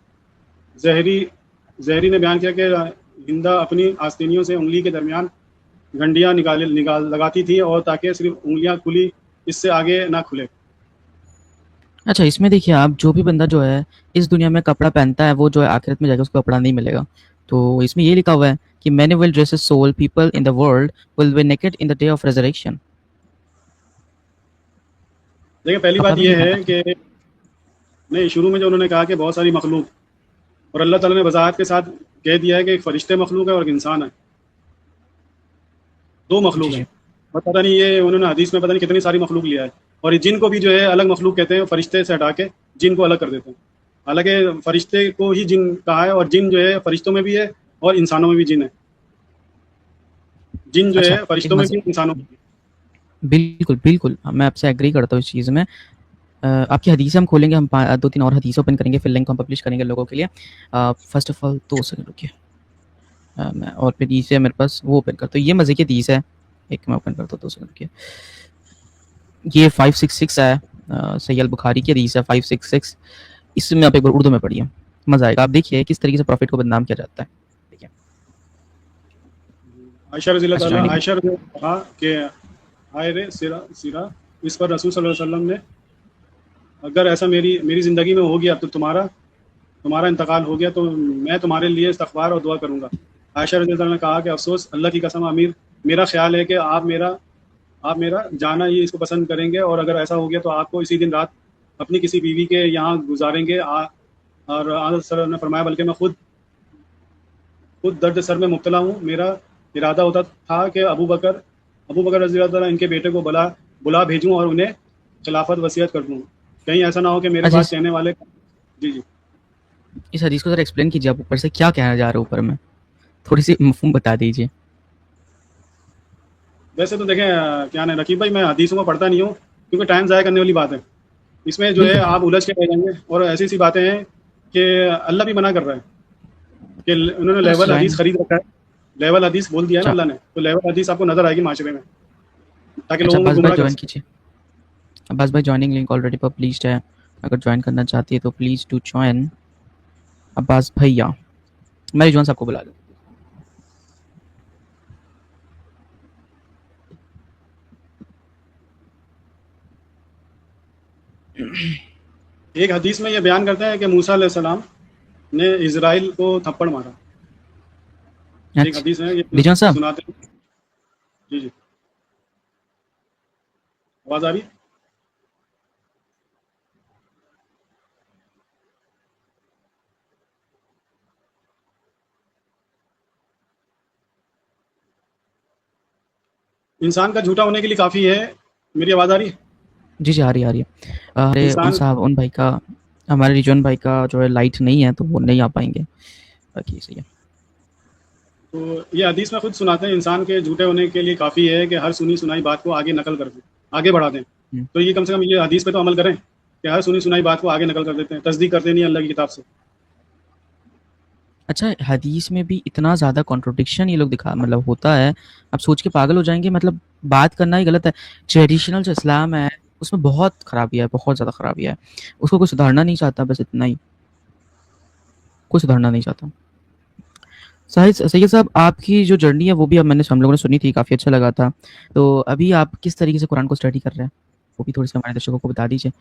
زہری نے بیان کیا کہ ہندا اپنی آستینیوں سے انگلی کے درمیان گھنڈیاں لگاتی تھی اور تاکہ صرف انگلیاں کھلی، اس سے آگے نہ کھلے. اچھا اس میں دیکھیے آپ، جو بھی بندہ جو ہے اس دنیا میں کپڑا پہنتا ہے وہ جو ہے آخرت میں جا کے اس کو کپڑا نہیں ملے گا. تو اس میں یہ لکھا ہوا ہے کہ many will dress as soul people in the world will be naked in the day of resurrection. دیکھیں پہلی بات یہ ہے کہ نہیں، شروع میں جو انہوں نے کہا کہ بہت ساری مخلوق، اور اللہ تعالیٰ نے وضاحت کے ساتھ کہہ دیا ہے کہ ایک فرشتے مخلوق ہے اور ایک انسان ہے، 2 مخلوق ہیں. اور پتہ نہیں یہ انہوں نے حدیث میں پتہ نہیں کتنی ساری مخلوق لیا ہے. اور یہ جن کو بھی جو ہے الگ مخلوق کہتے ہیں، فرشتے سے ہٹا کے جن کو الگ کر دیتے ہیں. حالانکہ فرشتے کو ہی جن کہا ہے، اور جن جو ہے فرشتوں میں بھی ہے اور انسانوں میں بھی جن ہے. جن جو ہے فرشتوں میں بھی، انسانوں میں بھی. بالکل میں آپ سے ایگری کرتا ہوں اس چیز میں. آپ کی حدیث ہم کھولیں گے، ہم 2-3 اور حدیث اوپن کریں گے، پھر لنک ہم پبلش کریں گے لوگوں کے لیے. فرسٹ آف آل 2 سیکنڈ رکیے، میں اور پھر حدیث ہے میرے پاس، وہ اوپن کرتا ہوں. یہ مزے کی حدیث ہے، ایک میں اوپن کرتا ہوں 2 سیکنڈ رکیے. یہ 566 ہے، صحیح البخاری کی حدیث ہے 566. اس میں آپ ایک بار اردو میں پڑھیے، مزہ آئے گا. آپ دیکھیے کس طریقے سے پروفٹ کو بدنام کیا جاتا ہے. دیکھیے عائشہ رضی اللہ تعالیٰ نے کہا کہ آئے رے سیرا، اس پر رسول صلی اللہ علیہ وسلم نے، اگر ایسا میری زندگی میں ہو گیا تو تمہارا انتقال ہو گیا تو میں تمہارے لیے استغفار اور دعا کروں گا. عائشہ رضی اللہ عنہ نے کہا کہ افسوس، اللہ کی قسم امیر، میرا خیال ہے کہ آپ میرا جانا ہی اس کو پسند کریں گے، اور اگر ایسا ہو گیا تو آپ کو اسی دن رات اپنی کسی بیوی کے یہاں گزاریں گے. اور آنظر صلی اللہ علیہ وسلم نے فرمایا، بلکہ میں خود درد سر میں مبتلا ہوں. میرا ارادہ ہوتا تھا کہ ابو بکر رضی اللہ تعالیٰ ان کے بیٹے کو بلا بھیجوں اور انہیں خلافت وصیت کر دوں، کہیں ایسا نہ ہو کہ میرے پاس کہنے والے. جی اس حدیث کو ذرا ایکسپلین کیجیے، آپ اوپر سے کیا کہنا جا رہے ہیں، اوپر میں تھوڑی سی مفہوم بتا دیجیے. ویسے تو دیکھیں کیا نا رقیب بھائی، میں حدیثوں کو پڑھتا نہیں ہوں کیونکہ ٹائم ضائع کرنے والی بات ہے اس میں، جو ہے بالکل آپ الجھ کے رہ جائیں گے، اور ایسی ایسی باتیں ہیں کہ اللہ بھی منع کر رہا ہے کہ انہوں نے بس لیول جوائن. حدیث خرید رکھا ہے، لیول حدیث بول دیا ہے نا اچھا اللہ نے، تو لیول حدیث آپ کو نظر آئے گی معاشرے میں تاکہ اچھا، لوگوں کو عباس بھائی گمراہ کر جوائن سکے۔ کیجیے. عباس بھائی جوائننگ لنک آلریڈی پبلشڈ ہے، اگر جوائن کرنا چاہتی ہے تو پلیز ٹو جوائن. عباس بھیا، میں رضوان صاحب کو بلا دوں. ایک حدیث میں یہ بیان کرتے ہیں کہ موسیٰ علیہ السلام نے اسرائیل کو تھپڑ مارا، ایک اچھا حدیث ہے یہ رضوان صاحب، سناتے ہیں۔ جی جی، آواز آ رہی ہے؟ انسان کا جھوٹا ہونے کے لیے کافی ہے، میری آواز آ رہی ہے؟ جی جی آ رہی ہے. ارے ان انسان صاحب، ان بھائی کا، ہمارے رضوان بھائی کا جو ہے لائٹ نہیں ہے تو وہ نہیں آ پائیں گے. باقی صحیح ہے. تو یہ حدیث میں خود سناتے ہیں انسان کے جھوٹے ہونے کے لیے کافی ہے کہ ہر سنی سنائی بات کو آگے نقل کر دیں، آگے بڑھا دیں۔ ہم. تو یہ کم سے کم یہ حدیث پہ تو عمل کریں کہ ہر سنی سنائی بات کو آگے نقل کر دیتے ہیں، تصدیق کرتے نہیں اللہ کی کتاب سے۔ اچھا، حدیث میں بھی اتنا زیادہ کانٹروڈکشن یہ لوگ دکھا مطلب ہوتا ہے، آپ سوچ کے پاگل ہو جائیں گے. مطلب بات کرنا ہی غلط ہے. ٹریڈیشنل جو اسلام ہے اس میں بہت خرابی ہے، بہت زیادہ خرابی ہے. اس کو کوئی سدھارنا نہیں چاہتا، بس اتنا ہی، کوئی سدھارنا نہیں چاہتا. سید صاحب، آپ کی جو جرنی ہے وہ بھی اب میں نے ہم لوگوں نے سنی تھی، کافی اچھا لگا تھا. تو ابھی آپ کس طریقے سے قرآن کو اسٹڈی کر رہے ہیں، وہ بھی تھوڑی سی ہمارے درشکوں کو بتا دیجیے.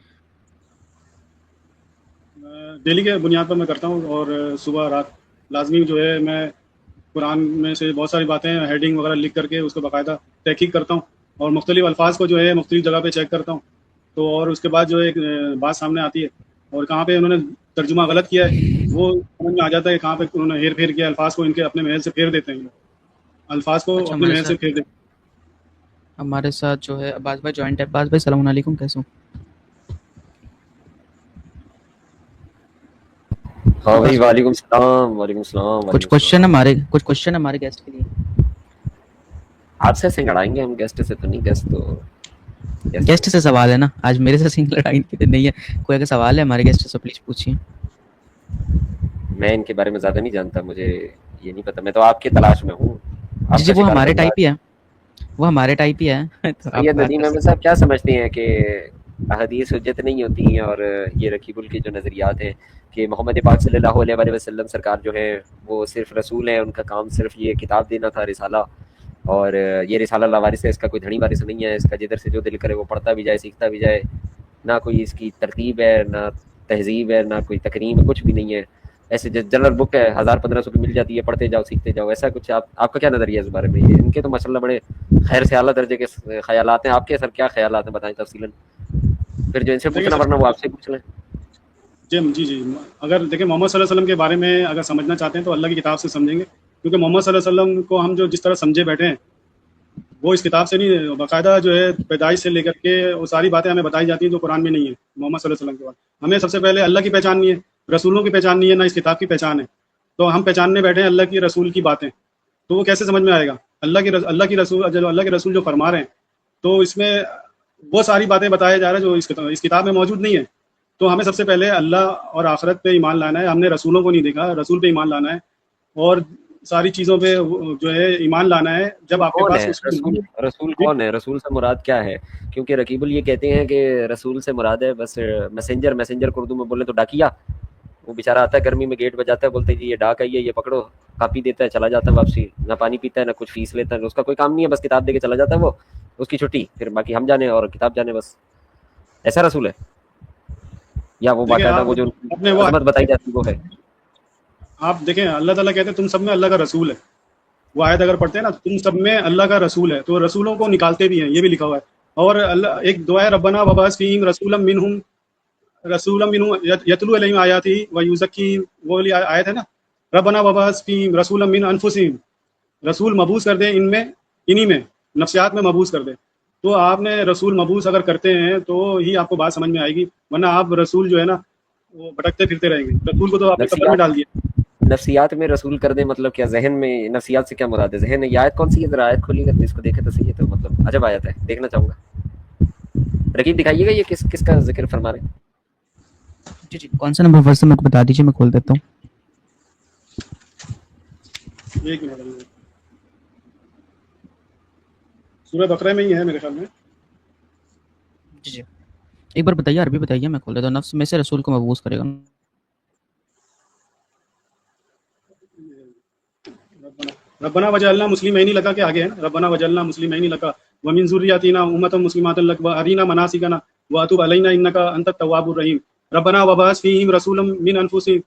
ڈیلی کے بنیاد پر میں کرتا ہوں، اور صبح رات لازمی جو ہے میں قرآن میں سے بہت ساری باتیں ہیڈنگ وغیرہ لکھ کر کے اس کو باقاعدہ تحقیق کرتا ہوں، اور مختلف الفاظ کو جو ہے مختلف جگہ پہ چیک کرتا ہوں. تو اور اس کے بعد جو ہے ایک بات سامنے آتی ہے، اور کہاں پہ انہوں نے ترجمہ غلط کیا ہے وہ سمجھ میں آ جاتا ہے کہ کہاں پہ انہوں نے ہیر پھیر کیا، الفاظ کو ان کے اپنے محل سے پھیر دیتے ہیں، الفاظ کو اچھا، اپنے محل سے پھیر دیتے ہیں۔ ہمارے ساتھ جو ہے عباس بھائی جوائنٹ ہے. عباس بھائی السلام علیکم، کیسے ہوں؟ ہاں بھائی، عباس بھائی وعلیکم السلام، وعلیکم السلام، کچھ وعلیکم کوشچن السلام۔ ہمارے گیسٹ کے لیے. آپ سے سنگ لڑائیں گے ہم، گیسٹ سے تو نہیں، گیسٹ گیسٹ سے سوال ہے نا، آج میرے سے سنگ لڑائی کی تو نہیں ہے. کوئی اگر سوال ہے ہمارے گیسٹ سے پلیز پوچھیے. میں ان کے بارے میں زیادہ نہیں جانتا، مجھے یہ نہیں پتا، میں تو آپ کی تلاش میں ہوں، جی آپ جی، کا وہ شکار ہمارے بندہ۔ ٹائپ ہی ہے، وہ ہمارے ٹائپ ہی ہے. تو آپ سید بات ندیم کر احمد سکتے صاحب کیا سمجھتے ہیں کہ احادیث حجت نہیں ہوتی ہیں، اور یہ رکیب ال کے جو نظریات ہیں کہ محمد پاک صلی اللہ علیہ وسلم سرکار جو ہے وہ صرف رسول ہیں، ان کا کام صرف یہ کتاب دینا تھا، رسالہ، اور یہ رسالہ لاوارث ہے، اس کا کوئی دھڑی وارث نہیں ہے، اس کا جدھر سے جو دل کرے وہ پڑھتا بھی جائے، سیکھتا بھی جائے، نہ کوئی اس کی ترتیب ہے، نہ تہذیب ہے، نہ کوئی تکریم ہے، کچھ بھی نہیں ہے، ایسے جنرل بک ہے، 1000-1500 کی مل جاتی ہے، پڑھتے جاؤ سیکھتے جاؤ، ایسا کچھ آپ کا کیا نظریہ ہے اس بارے میں؟ یہ ان کے تو ماشاءاللہ بڑے خیر سے اعلیٰ درجے کے خیالات ہیں، آپ کے سر کیا خیالات ہیں بتائیں تفصیلاً، پھر جو ان سے دیکھیں پوچھنا ورنہ وہ آپ سے پوچھ لیں۔ جی، اگر دیکھیں محمد صلی اللہ علیہ وسلم کے بارے میں اگر سمجھنا چاہتے ہیں تو اللہ کی کتاب سے سمجھیں گے، کیونکہ محمد صلی اللہ علیہ وسلم کو ہم جو جس طرح سمجھے بیٹھے ہیں وہ اس کتاب سے نہیں، باقاعدہ جو ہے پیدائش سے لے کر کے وہ ساری باتیں ہمیں بتائی جاتی ہیں جو قرآن میں نہیں ہے۔ محمد صلی اللہ علیہ وسلم کے بعد ہمیں سب سے پہلے اللہ کی پہچان نہیں ہے، رسولوں کی پہچان نہیں ہے، نہ اس کتاب کی پہچان ہے، تو ہم پہچاننے بیٹھے ہیں اللہ کی رسول کی باتیں، تو وہ کیسے سمجھ میں آئے گا؟ اللہ کے رسول جو فرما رہے ہیں، تو اس میں وہ ساری باتیں بتایا جا رہا ہے جو اس کتاب میں موجود نہیں ہے۔ تو ہمیں سب سے پہلے اللہ اور آخرت پہ ایمان لانا ہے، ہم نے رسولوں کو نہیں دیکھا، رسول پہ ایمان لانا ہے، اور ساری چیزوں پہ جو ہے ایمان لانا ہے جب آپ کے کون پاس ہے اس کی رسول؟ رسول کون ہے؟ رسول سے مراد کیا ہے؟ کیونکہ رکیب ال یہ کہتے ہیں کہ رسول سے مراد ہے بس میسنجر کو اردو میں بولے تو ڈاکیا، وہ بیچارہ آتا ہے گرمی میں گیٹ بجاتا ہے، بولتے ہیں جی یہ ڈاک آئی ہے، یہ پکڑو، کاپی دیتا ہے، چلا جاتا ہے واپسی، نہ پانی پیتا ہے نہ کچھ فیس لیتا ہے، اس کا کوئی کام نہیں ہے، بس کتاب دے کے چلا جاتا ہے، وہ اس کی چھٹی، پھر باقی ہم جانے اور کتاب جانے، بس ایسا رسول ہے؟ یا وہ دیکھیں باقاعدہ آپ وہ جو اپنے وہ عظمت بتائی جاتی ہے وہ ہے؟ آپ دیکھیں اللہ تعالیٰ کہتے ہیں تم سب میں اللہ کا رسول ہے، وہ آیت اگر پڑھتے ہیں نا تم سب میں اللہ کا رسول ہے، تو رسولوں کو نکالتے بھی ہیں، یہ بھی لکھا ہوا ہے۔ اور اللہ ایک دعا ہے ربنا وبعث فیہم رسولا منہم یتلو علیہم آیاتہ ویزکیہم، وہ والی آیت ہے نا، ربنا وبعث فیہم رسولا من انفسہم، رسول مبعوث کر دیں ان میں، انہی میں، نفسیات میں مبعوث کر دیں۔ تو آپ نے رسول مبعوث اگر کرتے ہیں تو ہی آپ کو بات سمجھ میں آئے گی، ورنہ آپ رسول جو ہے نا وہ بھٹکتے پھرتے رہیں گے، رسول کو تو آپ نے قبر میں نفسیات ڈال دیا۔ نفسیات میں رسول کر دیں مطلب کیا؟ ذہن میں نفسیات سے کیا مراد ہے؟ ذہن ہے یہ آیت کون سی ہے؟ ذرا آیت کھولی کر اس کو دیکھیں تو صحیح ہے، تو مطلب عجب آیت ہے، دیکھنا چاہوں گا۔ رقیب دکھائیے گا یہ کس کا ذکر فرما رہے ہیں؟ جی جی، کون سا نمبر ورس ہے میرے کو بتا دیجیے، میں کھول دیتا ہوں۔ ایک منٹ، سورہ بقرہ میں ہی ہے میرے خیال میں۔ جی جی، ایک بار بتائیے، عربی بتائیے، میں کھول دیتا ہوں۔ نفس میں سے رسول کو مبعوث کرے گا۔ ربنا وجعلنا مسلمین لک کے آگے ہے نا، ربنا وجعلنا مسلمین لک ومن ذریتنا امۃ مسلمۃ لک وارنا مناسکنا واتوب علینا انک انت التواب الرحیم۔ ربنا وبعث فیہم رسولا من انفسہم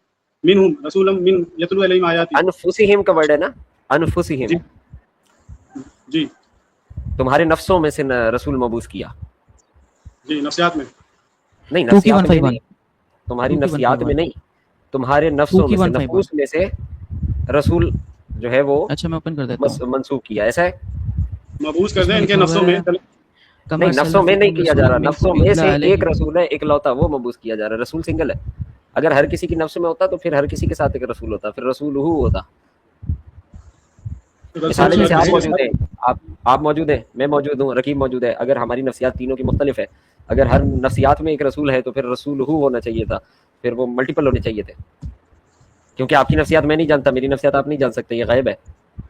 منہم رسولا من یتلو علیہم آیاتک۔ انفسہم کا ورڈ ہے نا، انفسہم، جی جی تمہارے نفسوں میں سے رسول مبعوث کیا، جی، نفسیات میں نہیں 2 کی نفسیات میں 151 نہیں، تمہاری 2 کی نفسیات میں 151 نہیں، تمہارے نفسوں 2 کی میں سے، 151 نفوس میں سے رسول جو ہے وہ اچھا میں اوپن کر دیتا ہوں۔ منسوخ کیا، ایسا ہے؟ مبعوث کر اس دیں میں ان کے لکھا نفسوں ہوا میں۔ ہے نہیں نفسوں میں نہیں کیا جا رہا، نفسوں میں سے ایک رسول ہے اکلوتا، وہ مبعوث کیا جا رہا ہے۔ رسول سنگل ہے، اگر ہر کسی کی نفس میں ہوتا تو پھر ہر کسی کے ساتھ ایک رسول ہوتا، پھر رسول ہو ہوتا۔ مثال جیسے آپ موجود ہیں، آپ موجود ہیں، میں موجود ہوں، رقیب موجود ہے، اگر ہماری نفسیات تینوں کی مختلف ہے، اگر ہر نفسیات میں ایک رسول ہے تو پھر رسول ہو ہونا چاہیے تھا، پھر وہ ملٹیپل ہونے چاہیے تھے، کیونکہ آپ کی نفسیات میں نہیں جانتا، میری نفسیات آپ نہیں جان سکتے، یہ غیب ہے،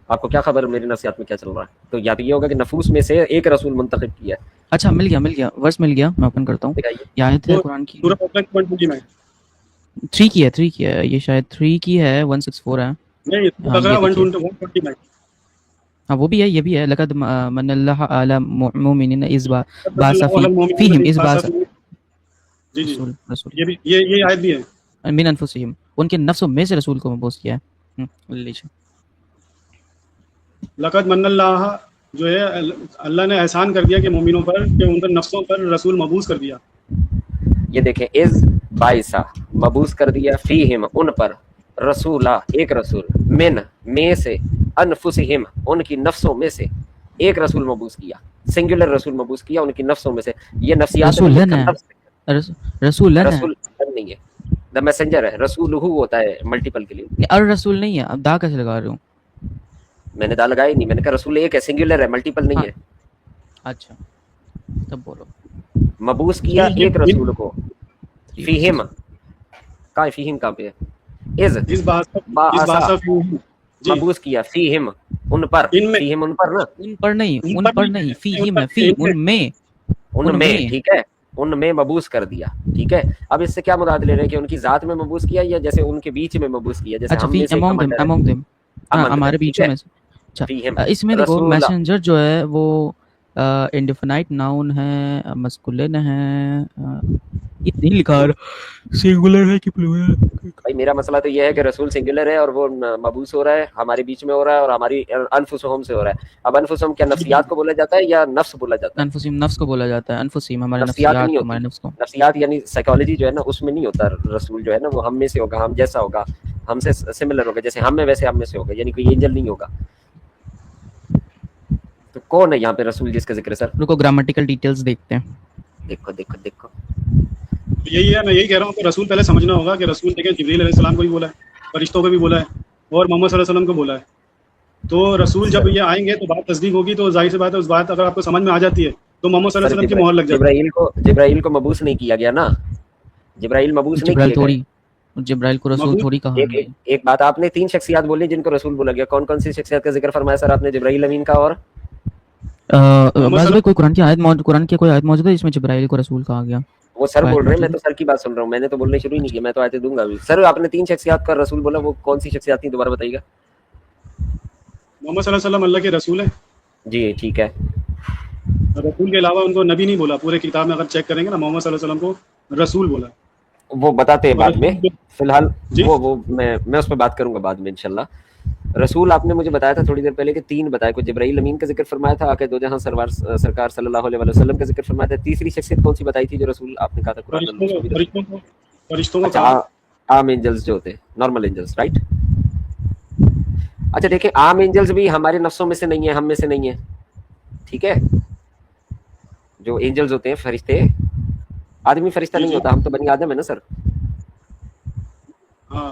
آپ کو کیا خبر میری نفسیات میں کیا چل رہا ہے؟ تو یا تو یہ ہوگا کہ نفوس میں سے ایک رسول منتخب کیا ہے۔ اچھا مل گیا ورس مل گیا، میں اوپن کرتا ہوں۔ دکھائیے۔ یہ آیت ہے قرآن کی سورہ بقرہ کی 129 3 کی ہے، 3 کی ہے، یہ شاید 3 کی ہے، 164 ہے۔ نہیں، ہاں بقرہ یہ دیکھیے، 129 ہاں وہ بھی ہے، یہ بھی ہے، لقد من اللہ علی المؤمنین اذ بعث فیہم اذ بعث جی جی، رسول یہ بھی یہ آیت بھی ہے۔ من انفسہم، ان کے نفسوں میں سے رسول کو مبعوث کیا ہے۔ لیجیے، لقد من اللہ جو ہے اللہ نے احسان کر دیا کہ مومنوں پر، کہ ان کے نفسوں پر رسول مبعوث کر دیا۔ یہ دیکھیں، از باعثا مبعوث کر دیا، فیہم ان پر، رسولا ایک رسول، من میں سے، انفسہم ان کی نفسوں میں سے ایک رسول مبعوث کیا، سنگولر رسول مبعوث کیا ان کی نفسوں میں سے۔ یہ نفسیات رسولن ہے، رسولن ہے، رسول نہیں ہے، دا میسنجر ہے، رسول ہو ہوتا ہے ملٹیپل کے لیے۔ اور رسول نہیں ہے، اب دا کیسے لگا رہے ہوں؟ میں نے دا لگائی نہیں، میں نے کہا رسول ایک ہے، سنگولر ہے، ملٹیپل نہیں ہے۔ اچھا تب بولو، مبعوث کیا ایک رسول کو، فیہم کہاں ہے؟ فیہم کہاں پہ ہے؟ اس باسا جی، مبعوث کیا فیہم ان پر، ان میں، فیہم ان پر نا، ان پر نہیں، فیہم ہے، فی ان میں، ان میں، ٹھیک ہے، ان میں مبعوث کر دیا، ٹھیک ہے۔ اب اس سے کیا مراد لے رہے ہیں کہ ان کی ذات میں مبعوث کیا یا جیسے ان کے بیچ میں مبعوث کیا؟ جیسے اچھا ہم میں سے among them، ہمارے بیچوں میں سے۔ اچھا اس میں دیکھو میسنجر جو ہے وہ انڈیفینائٹ ناؤن ہے، مسکولن ہے، یہ نہیں لکھا سنگولر ہے کہ پلورل۔ بھائی میرا مسئلہ تو یہ ہے کہ رسول سنگولر ہے اور وہ مبعوث ہو رہا ہے، ہمارے بیچ میں ہو رہا ہے اور ہماری انفسہم سے ہو رہا ہے۔ اب انفسہم کیا نفسیات کو بولا جاتا ہے یا نفس بولا جاتا ہے؟ انفسیم نفس کو بولا جاتا ہے، انفسیم ہمارے نفسیات نفسیات، نہیں ہمارے نفس کو۔ ہوتی، نفسیات یعنی سائیکالوجی جو ہے نا، اس میں نہیں ہوتا رسول جو ہے نا، وہ ہم میں سے ہوگا، ہم جیسا ہوگا، ہم سے سملر ہوگا، جیسے ہم میں ویسے ہم میں سے ہوگا، یعنی کوئی اینجل نہیں ہوگا۔ تو کون ہے یہاں پہ رسول جس کا ذکر ہے سر؟ رکو گرامٹیکل ڈیٹیلز دیکھتے ہیں۔ دیکھو دیکھو دیکھو، یہی ہے، میں یہی کہہ رہا ہوں کہ رسول پہلے سمجھنا ہوگا کہ رسول دیکھیں جبریل علیہ السلام کو بھی بولا ہے، فرشتوں کو بھی بولا ہے، اور محمد صلی اللہ علیہ وسلم کو بولا ہے۔ تو رسول جب یہ آئیں گے تو بات تصدیق ہوگی، تو ظاہر سی بات ہے اس بات اگر آپ کو سمجھ میں آ جاتی ہے تو محمد صلی اللہ علیہ وسلم کی مہر لگ جاتی ہے۔ جبرائیل کو مبعوث نہیں کیا گیا نا، جبرائیل مبعوث نہیں جبرائیل کیا تھوڑی، جبرائیل کو رسول تھوڑی کہا ہے۔ ایک بات آپ نے 3 شخصیات بولی جن کو رسول بولا گیا، کون کون سی شخصیات کا ذکر فرمایا سر آپ نے؟ جبرائیل امین کا اور بعض کوئی قرآن کی آیت موجود ہے جس میں جبرائیل کو رسول کہا گیا؟ وہ سر بول رہے ہیں، میں تو سر کی بات سن رہا ہوں، میں نے تو بولنے شروع ہی نہیں کیا، میں تو آیتیں دوں گا ابھی۔ سر آپ نے 3 شخصیات کا رسول بولا، وہ کون سی شخصیات تھیں دوبارہ بتائیے گا؟ محمد صلی اللہ علیہ وسلم اللہ کے رسول ہیں، جی ٹھیک ہے، رسول کے علاوہ ان کو نبی نہیں بولا، پورے کتاب میں اگر چیک کریں گے نا محمد صلی اللہ علیہ وسلم کو رسول بولا۔ وہ بتاتے ہیں بعد میں، فی الحال جی؟ وہ میں اس پہ بات کروں گا بعد میں انشاءاللہ۔ رسول آپ نے مجھے بتایا تھا تھوڑی دیر پہلے کہ 3 بتایا، کوئی جبرائیل امین کا ذکر فرمایا تھا، آقا دو جہاں سرکار صلی اللہ علیہ وسلم کا ذکر فرمایا تھا، تیسری شخصیت کون سی بتائی تھی جو رسول آپ نے کہا تھا قرآن میں؟ فرشتوں کو اچھا عام اینجلز جو ہوتے ہیں، نارمل اینجلز، رائٹ؟ اچھا دیکھیں، عام اینجلز بھی ہمارے نفسوں میں سے نہیں ہیں، ہم میں سے نہیں ہیں، ٹھیک ہے؟ جو اینجلز ہوتے ہیں، فرشتے، آدمی فرشتہ نہیں ہوتا، ہم تو بنی آدم ہے نا سر۔ ہاں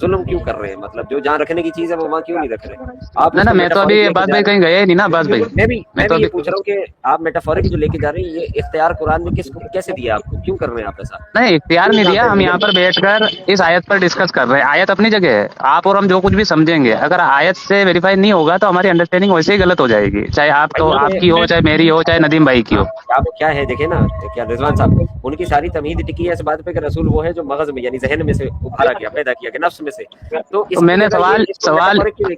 ظلم کیوں کر رہے ہیں؟ مطلب جو جہاں رکھنے کی چیز ہے وہ وہاں کیوں نہیں رکھ رہے؟ آپ نہ میں تو ابھی عباس بھائی کہیں گئے نہیں نا عباس بھائی. میں بھی تو یہ پوچھ رہا ہوں کہ آپ میٹافورک جو لے کے جا رہے ہیں یہ اختیار قرآن نے کس کو کیسے دیا آپ کو؟ کیوں کر رہے ہیں آپ ایسا؟ نہیں اختیار نہیں دیا, ہم یہاں پر بیٹھ کر اس آیت پر ڈسکس کر رہے ہیں. آیت اپنی جگہ ہے, آپ اور ہم جو کچھ بھی سمجھیں گے اگر آیت سے ویریفائی نہیں ہوگا تو ہماری انڈرسٹینڈنگ ویسے ہی غلط ہو جائے گی, چاہے آپ کی ہو, چاہے میری ہو, چاہے ندیم بھائی کی ہو. آپ کیا ہے دیکھیں نا, کیا رضوان صاحب ان کی ساری تمہید ٹکی ہے اس بات پہ کہ رسول وہ ہے جو مغز میں یعنی ذہن میں سے ابھارا گیا, پیدا کیا گیا نفس میں سے. تو میں نے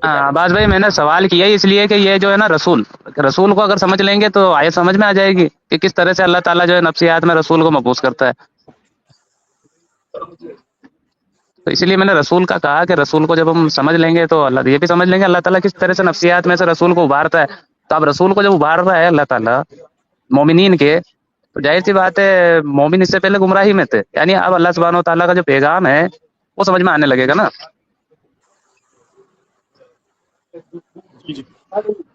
عباس بھائی میں نے سوال کیا اس لیے کہ یہ جو ہے نا رسول کو اگر سمجھ لیں گے تو آیت سمجھ میں آ جائے گی کہ کس طرح سے اللہ تعالیٰ جو ہے نفسیات میں رسول کو مبعوث کرتا ہے. تو اسی لیے میں نے رسول کا کہا کہ رسول کو جب ہم سمجھ لیں گے تو اللہ یہ بھی سمجھ لیں گے اللہ تعالیٰ کس طرح سے نفسیات میں سے رسول کو ابھارتا ہے. تو اب رسول کو جب ابھار رہا ہے اللہ تعالیٰ مومنین کے, تو ظاہر سی بات ہے مومن اس سے پہلے گمراہی میں تھے, یعنی اب اللہ سبحانہ و تعالیٰ کا جو پیغام ہے وہ سمجھ میں آنے لگے گا نا. جی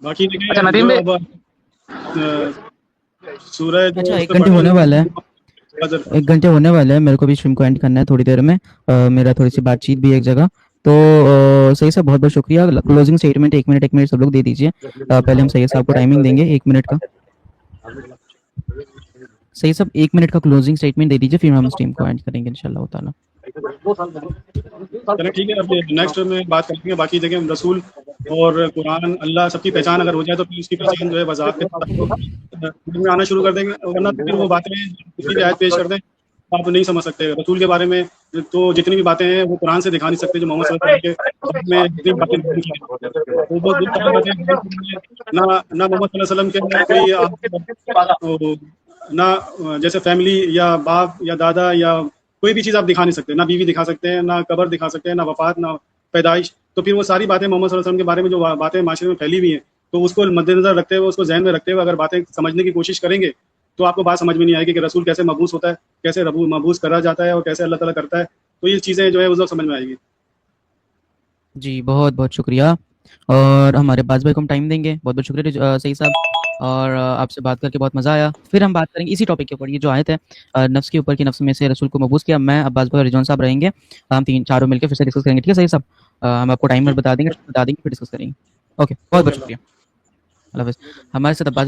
باقی اچھا ندیم بھائی, سورہ اچھا 1 گھنٹے ہونے والا ہے, 1 گھنٹے ہونے والا ہے, میرے کو بھی اسٹریم کو اینڈ کرنا ہے تھوڑی دیر میں, میرا تھوڑی سی بات چیت بھی ایک جگہ. تو سید صاحب بہت بہت شکریہ. کلوزنگ اسٹیٹمنٹ 1 منٹ سب لوگ دے دیجیے. پہلے ہم سید صاحب کو ٹائمنگ دیں گے 1 منٹ کا. سید صاحب 1 منٹ کا کلوزنگ اسٹیٹمنٹ دے دیجیے, پھر ہم اسٹریم کو اینڈ کریں گے انشاءاللہ تعالیٰ. چلیں ٹھیک ہے, اب نیکسٹ میں بات کریں گے. باقی دیکھیں رسول اور قرآن اللہ سب کی پہچان اگر ہو جائے تو پھر اس کی پہچان جو ہے وضاحت میں آنا شروع کر دیں گے, ورنہ پھر وہ باتیں کسی بھی آیت پیش کر دیں آپ نہیں سمجھ سکتے. رسول کے بارے میں تو جتنی بھی باتیں ہیں وہ قرآن سے دکھا نہیں سکتے جو محمد صلی اللہ علیہ وسلم کے میں جتنی باتیں نہ محمد صلی اللہ علیہ وسلم کے نہ جیسے فیملی یا باپ یا دادا یا کوئی بھی چیز آپ دکھا نہیں سکتے, نہ بیوی دکھا سکتے ہیں, نہ قبر دکھا سکتے ہیں, نہ وفات, نہ پیدائش. تو پھر وہ ساری باتیں محمد صلی اللہ علیہ وسلم کے بارے میں جو باتیں معاشرے میں پھیلی ہوئی ہیں تو اس کو مد نظر رکھتے ہوئے, اس کو ذہن میں رکھتے ہوئے اگر باتیں سمجھنے کی کوشش کریں گے تو آپ کو بات سمجھ میں نہیں آئے گی کہ رسول کیسے مبعوث ہوتا ہے, کیسے مبعوث کرا جاتا ہے اور کیسے اللہ تعالیٰ کرتا ہے. تو یہ چیزیں جو ہے اس وقت سمجھ میں آئے گی. جی بہت بہت شکریہ, اور ہمارے عباس بھائی کو ہم ٹائم دیں گے. بہت بہت شکریہ سعید صاحب, اور آپ سے بات کر کے بہت مزہ آیا. پھر ہم بات کریں گے اسی ٹاپک کے اوپر, یہ جو آیت ہے نفس کے اوپر کہ نفس میں سے رسول کو مبعوث کیا. میں عباس بھائی اور رضوان صاحب رہیں گے, ہم 3-4 مل کے پھر سے ڈسکس کریں گے. ٹھیک ہے سعید صاحب, ہم آپ کو ٹائمر بتا دیں گے پھر ڈسکس کریں گے. اوکے, بہت بہت شکریہ, اللہ حافظ. ہمارے ساتھ عباس